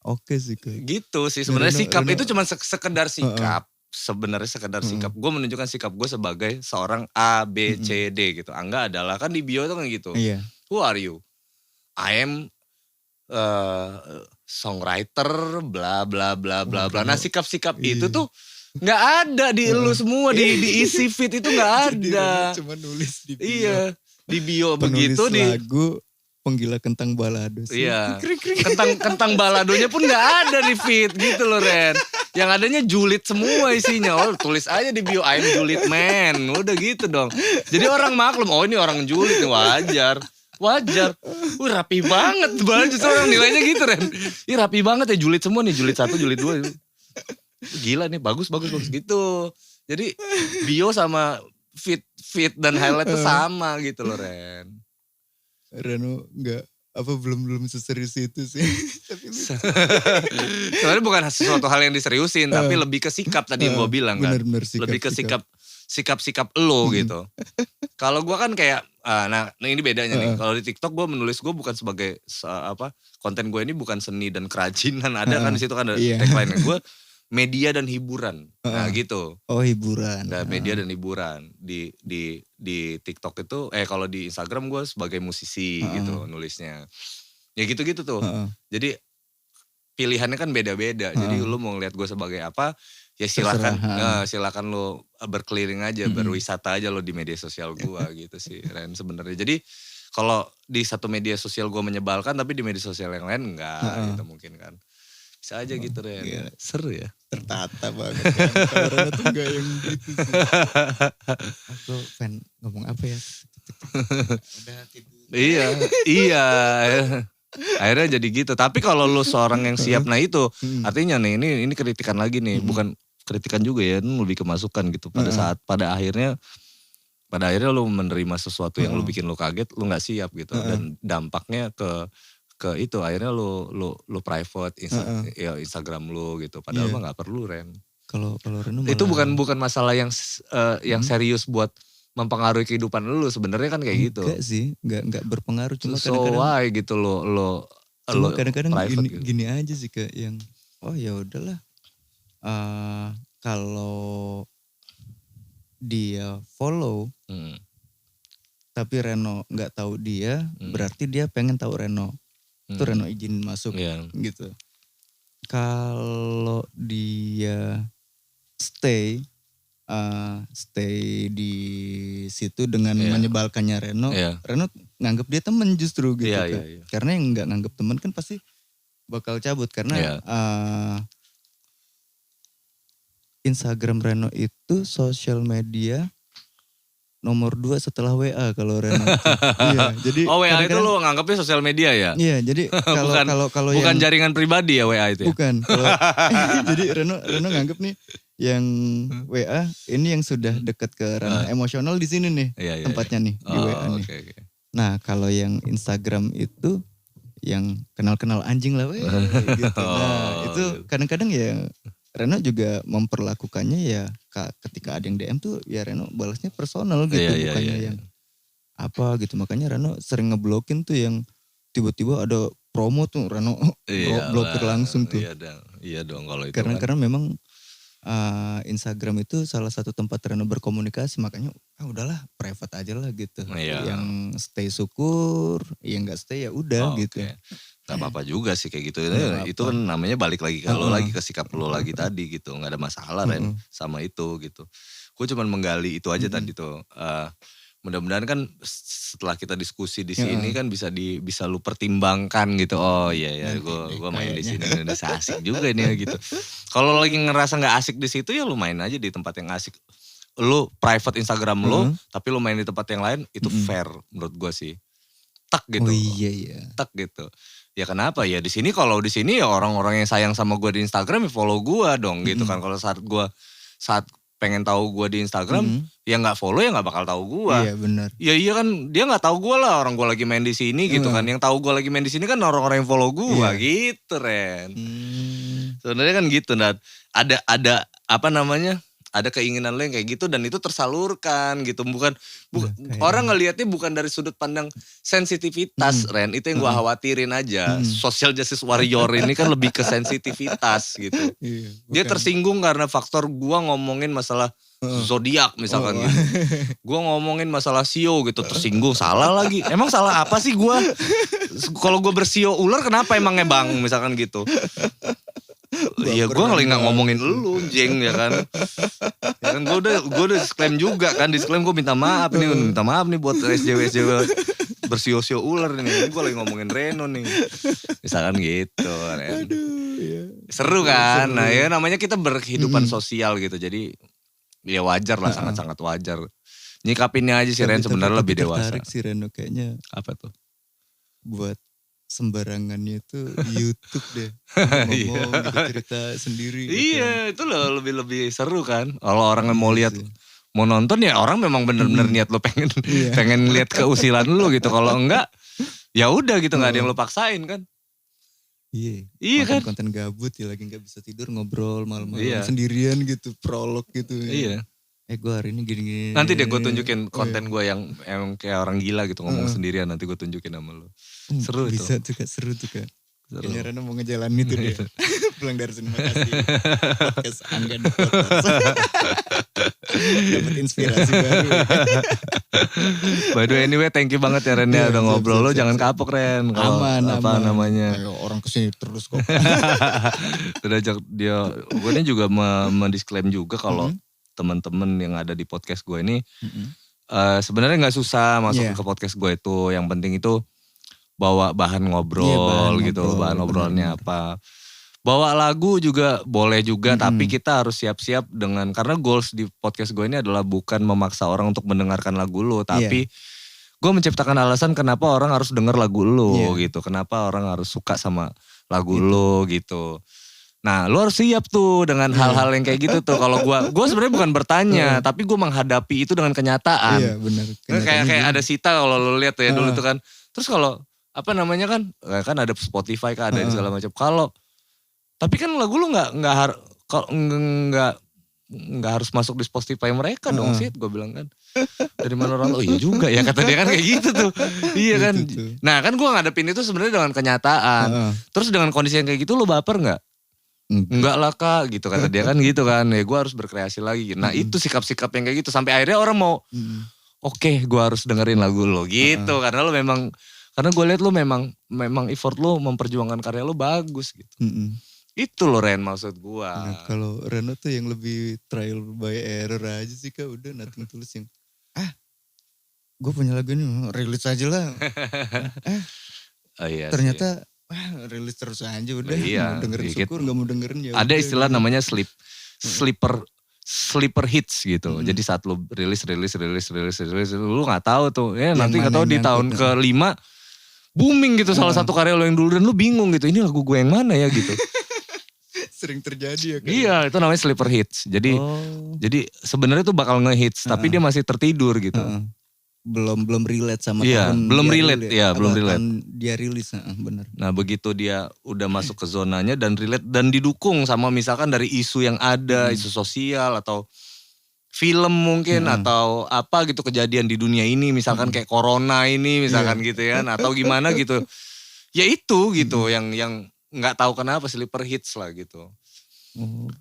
Oke sih kayak. Gitu sih sebenarnya sikap itu cuma sekedar sikap. Sebenarnya sekedar sikap. Gue menunjukkan sikap gue sebagai seorang A, B, C, D gitu. Angga adalah kan di bio itu kan gitu. Iya. Who are you? I am songwriter bla bla bla bla bla. Nah sikap-sikap itu tuh nggak ada di lu semua di isi feed itu nggak ada. Cuma nulis di bio. Iya di bio penulis begitu di lagu penggila kentang balado sih. Iya. Kentang baladonya pun nggak ada di feed gitu loh Ren. Yang adanya julid semua isinya. Oh tulis aja di bio I'm julid man. Udah gitu dong. Jadi orang maklum oh ini orang julid nih wajar. Rapi banget. Baju orang nilainya gitu Ren. Ih rapi banget ya julid semua nih. Julid 1, julid 2. Gila nih bagus gitu. Jadi bio sama feed dan highlight itu sama gitu loh Ren. Reno belum seserius itu sih. Sebenarnya bukan sesuatu hal yang diseriusin, tapi lebih ke sikap tadi yang gue bilang kan. Bener, lebih ke sikap lo gitu. Kalau gue kan kayak, nah ini bedanya nih. Kalau di TikTok gue menulis gue bukan sebagai konten gue ini bukan seni dan kerajinan. Ada kan di situ kan ada tagline gue. Media dan hiburan, nah gitu. Oh hiburan. Nah, media dan hiburan di TikTok itu, kalau di Instagram gue sebagai musisi gitu nulisnya. Ya gitu-gitu tuh. Jadi pilihannya kan beda-beda. Jadi lu mau ngeliat gue sebagai apa, ya silakan lu berkeliling aja, berwisata aja lo di media sosial gue gitu sih Ren sebenarnya. Jadi kalau di satu media sosial gue menyebalkan, tapi di media sosial yang lain enggak gitu mungkin kan. Bisa aja gitu Ren. Iya. Seru ya. Tertata banget. Kalau Reno tuh gak yang gitu sih. Aku fan ngomong apa ya? Udah tidur. Iya. Akhirnya jadi gitu. Tapi kalau lu seorang yang siap, nah itu artinya nih ini kritikan lagi nih. Bukan kritikan juga ya, ini lebih ke masukan gitu. Pada akhirnya lu menerima sesuatu yang lu bikin lu kaget, lu gak siap gitu. Dan dampaknya ke itu akhirnya lu private Instagram lu gitu padahal mah nggak perlu Ren. Kalau Reno malah... itu bukan masalah yang serius buat mempengaruhi kehidupan lu sebenarnya kan kayak gitu. Enggak sih, enggak berpengaruh cuma kadang-kadang why gitu lo kadang-kadang gini aja sih kayak yang ya udahlah kalau dia follow tapi Reno nggak tahu dia berarti dia pengen tahu Reno. Itu Reno izin masuk gitu. Kalau dia stay di situ dengan menyebalkannya Reno, Reno nganggap dia temen justru gitu kan. Karena yang nggak nganggap temen kan pasti bakal cabut karena Instagram Reno itu sosial media nomor 2 setelah WA kalau Reno. Iya, jadi WA itu lo nganggapnya sosial media ya? Iya, jadi kalau bukan jaringan pribadi ya WA itu. Bukan. Jadi Reno nganggap nih yang WA ini yang sudah dekat ke ranah emosional di sini nih tempatnya nih di WA nih. Okay. Nah, kalau yang Instagram itu yang kenal-kenal anjing lah gitu. Nah, itu kadang-kadang ya Reno juga memperlakukannya ya ketika ada yang DM tuh ya Reno balasnya personal gitu bukannya yang apa gitu. Makanya Reno sering ngeblokin tuh yang tiba-tiba ada promo tuh Reno blokir langsung tuh. Iya dong kalau itu karena memang Instagram itu salah satu tempat Reno berkomunikasi, makanya udahlah private aja lah gitu. Yang stay syukur, yang nggak stay ya udah gitu. Gak apa-apa juga sih kayak gitu. Itu kan namanya balik lagi ke lo lagi ke sikap lo lagi tadi gitu. Gak ada masalah Ren sama itu gitu. Gue cuma menggali itu aja tadi tuh. Mudah-mudahan kan setelah kita diskusi di sini kan bisa lu pertimbangkan gitu. Oh iya gue main di sini bisa asik juga nih gitu. Kalau lagi ngerasa nggak asik di situ ya lu main aja di tempat yang asik. Lu private Instagram lu tapi lu main di tempat yang lain itu fair menurut gue sih. Tak gitu. Oh iya. Tak gitu. Ya kenapa ya di sini kalau di sini ya orang-orang yang sayang sama gue di Instagram ya follow gue dong gitu kan. Kalau saat pengen tahu gue di Instagram ya nggak follow ya nggak bakal tahu gue. Iya benar. Ya iya kan dia nggak tahu gue lah orang gue lagi main di sini gitu kan. Yang tahu gue lagi main di sini kan orang-orang yang follow gue gitu Ren. Sebenarnya kan gitu Nat. Ada apa namanya ada keinginan lo yang kayak gitu dan itu tersalurkan gitu. Bukan orang ngelihatnya bukan dari sudut pandang sensitivitas, Ren. Itu yang gue khawatirin aja. Social justice warrior ini kan lebih ke sensitivitas gitu. Dia tersinggung karena faktor gue ngomongin masalah zodiak misalkan gitu. Gue ngomongin masalah sio gitu, tersinggung. Salah lagi. Emang salah apa sih gue? Kalau gue bersio ular kenapa emangnya bang misalkan gitu. Iya gue nggak ngomongin lu jeng ya kan. Ya kan gue udah disclaim juga kan. Disclaim gue minta maaf nih buat SJW bersio-sio ular nih. Ini gue lagi ngomongin Reno nih. Misalkan gitu Ren. Seru kan. Nah ya namanya kita berkehidupan sosial gitu. Jadi ya wajar lah, sangat-sangat wajar. Nyikapinnya aja sih Ren sebenarnya lebih dewasa. Tertarik sih Reno kayaknya. Apa tuh? Buat sembarangannya itu YouTube deh. Ngomong gitu, cerita sendiri. Iya itu loh lebih seru kan. Kalau orang mau lihat, mau nonton ya orang memang bener-bener niat lo pengen lihat keusilan lo gitu. Kalau enggak ya udah gitu, nggak ada yang lo paksain kan. Iya kan. Konten gabut ya lagi nggak bisa tidur ngobrol malam-malam sendirian gitu, prolog gitu. Iya. Gue hari ini gini-gini. Nanti deh gue tunjukin konten gue yang kayak orang gila gitu ngomong sendirian, nanti gue tunjukin sama lo. Seru itu. Bisa tuh Kak, seru tuh Kak. Kayaknya Reno mau ngejalanin itu dia. Pulang dari sini makasih. Podcast Angga di Podcast. Dapat inspirasi baru. By the way anyway thank you banget ya Ren ya udah ngobrol. Lo jangan kapok Ren. Aman. Namanya. Ayo, orang kesini terus kok. Udah gue ini juga mendisclaim juga kalau teman-teman yang ada di podcast gue ini sebenarnya nggak susah masuk ke podcast gue itu. Yang penting itu bawa bahan ngobrol gitu, bahan ngobrolnya apa. Bawa lagu juga boleh juga, tapi kita harus siap-siap dengan, karena goals di podcast gue ini adalah bukan memaksa orang untuk mendengarkan lagu lo, tapi gue menciptakan alasan kenapa orang harus denger lagu lo gitu, kenapa orang harus suka sama lagu lo gitu. Nah lu harus siap tuh dengan hal-hal yang kayak gitu tuh. Kalau gue sebenarnya bukan bertanya, tapi gue menghadapi itu dengan kenyataan. Iya benar. Kayak ada Sita kalau lu lihat ya dulu tuh kan. Terus kalau apa namanya kan ada Spotify kan ada segala macam. Tapi kan lagu lu nggak harus masuk di Spotify mereka dong sih, gue bilang kan. Dari mana orang? Oh iya juga ya kata dia kan kayak gitu tuh. Iya kan. Nah kan gue ngadepin itu sebenarnya dengan kenyataan. Terus dengan kondisi yang kayak gitu lu baper nggak? Enggak lah Kak gitu kata dia kan gitu kan. Ya gue harus berkreasi lagi. Nah itu sikap-sikap yang kayak gitu sampai akhirnya orang mau oke, gue harus dengerin lagu lo gitu karena lo memang. Karena gue lihat lo memang effort lo memperjuangkan karya lo bagus gitu. Itu lo Ren maksud gue. Nah, kalau Reno tuh yang lebih trial by error aja sih Kak. Udah nothing tulus yang gue punya lagu ini rilis aja lah. Ternyata rilis terus aja udah. Mau dengerin syukur gak mau dengerin ya. Ada istilah namanya sleeper hits gitu. Jadi saat lo rilis lo gak tahu tuh. Nanti gak tahu di tahun ke-5 booming gitu salah satu karya lo yang dulu dan lo bingung gitu. Ini lagu gue yang mana ya gitu. Sering terjadi ya kan. Iya itu namanya sleeper hits. Jadi sebenarnya tuh bakal ngehits tapi dia masih tertidur gitu. Belum relate sama tahun belum relate. Dia rilis benar. Nah begitu dia udah masuk ke zonanya dan relate dan didukung sama misalkan dari isu yang ada, isu sosial atau film mungkin atau apa gitu kejadian di dunia ini misalkan kayak corona ini misalkan gitu ya atau gimana gitu. Ya itu gitu yang nggak tahu kenapa sleeper hits lah gitu.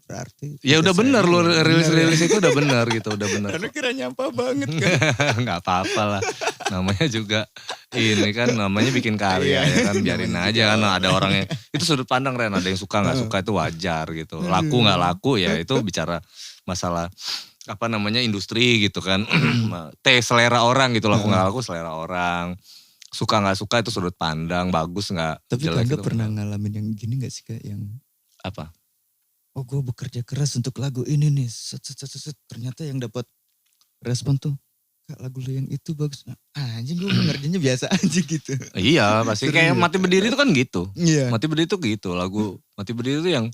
Berarti ya udah bener lu rilis itu udah bener gitu, udah bener. Karena kira nyampah banget kan. Nggak apa-apa lah. Namanya juga ini kan namanya bikin karya ya kan, biarin aja kan ada orang yang itu sudut pandang Ren, ada yang suka nggak suka itu wajar gitu. Laku nggak laku ya itu bicara masalah apa namanya industri gitu kan. Selera orang gitu, laku nggak laku selera orang. Suka nggak suka itu sudut pandang, bagus nggak. Tapi Kak gitu. Pernah ngalamin yang gini nggak sih Kak, yang apa? Oh gue bekerja keras untuk lagu ini nih, ternyata yang dapat respon tuh, Kak lagu lu yang itu bagus. Anjing gue ngerjainnya biasa aja gitu. Iya pasti kayak Mati Berdiri itu kan gitu. Iya. Mati Berdiri itu gitu, lagu Mati Berdiri itu yang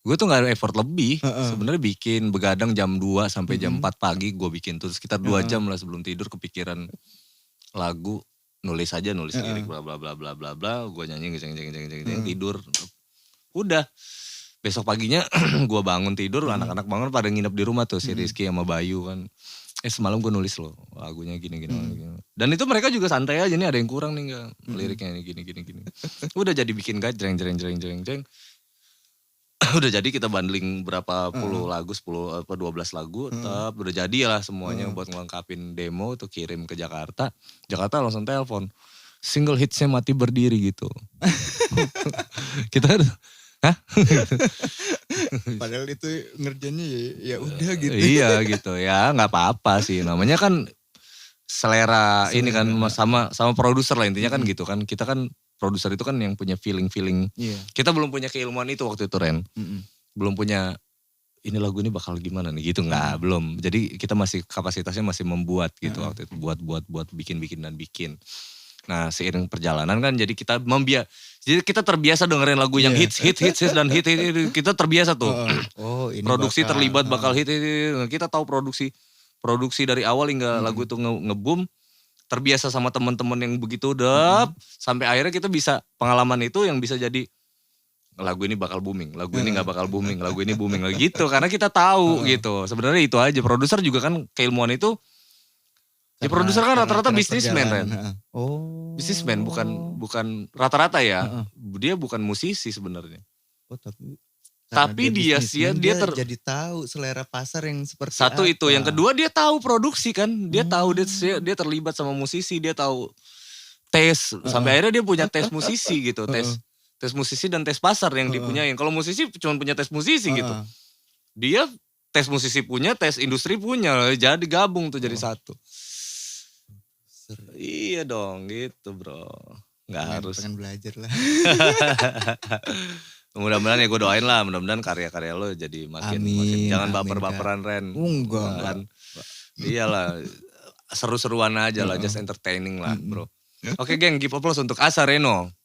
gue tuh gak ada effort lebih. Sebenarnya bikin begadang jam 2 sampai jam 4 pagi gue bikin tuh sekitar 2 jam lah sebelum tidur kepikiran lagu, nulis lirik bla bla bla bla bla bla, gue nyanyi tidur. Udah. Besok paginya gue bangun tidur, anak-anak bangun pada nginep di rumah tuh si Rizky sama Bayu kan. Semalam gue nulis loh lagunya gini. Dan itu mereka juga santai aja nih, ada yang kurang nih enggak liriknya ini gini. Udah jadi bikin guide jreng. Udah jadi kita bundling berapa puluh lagu, 10 apa 12 lagu, tetap udah jadi lah semuanya buat ngelengkapin demo tuh kirim ke Jakarta. Jakarta langsung telepon. Single hitsnya mati berdiri gitu. Kita hah? Padahal itu ngerjainnya ya udah gitu. Iya gitu ya, nggak apa-apa sih. Namanya kan selera ini kan sama produser lah intinya kan gitu kan. Kita kan produser itu kan yang punya feeling. Yeah. Kita belum punya keilmuan itu waktu itu Ren. Belum punya ini lagu ini bakal gimana nih gitu nggak belum. Jadi kita masih kapasitasnya masih membuat gitu waktu itu buat bikin. Nah seiring perjalanan kan jadi kita jadi kita terbiasa dengerin lagu yang hits dan hit kita terbiasa tuh. Ini produksi terlibat bakal hit. Kita tahu produksi dari awal hingga lagu itu nge-boom. Terbiasa sama teman-teman yang begitu sampai akhirnya kita bisa pengalaman itu yang bisa jadi lagu ini bakal booming, lagu ini nggak bakal booming, lagu ini booming gitu karena kita tahu gitu. Sebenarnya itu aja. Produser juga kan keilmuan itu. Ya produser kan rata-rata bisnismen kan. Bisnismen bukan rata-rata ya. Dia bukan musisi sebenarnya. Tapi dia jadi tahu selera pasar yang seperti satu apa. Itu, yang kedua dia tahu produksi kan. Dia tahu dia terlibat sama musisi, dia tahu tes sampai akhirnya dia punya tes musisi gitu. Tes musisi dan tes pasar yang dipunyain. Kalau musisi cuma punya tes musisi gitu. Dia tes musisi punya, tes industri punya. Jadi gabung tuh jadi satu. Iya dong gitu bro. Nggak harus. Pengen belajar lah. Mudah-mudahan ya gue doain lah. Mudah-mudahan karya-karya lo jadi makin. Jangan baper-baperan Ren. Enggak. Iyalah. Seru-seruan aja lah. Just entertaining lah bro. Oke geng, give applause untuk Asa Reno.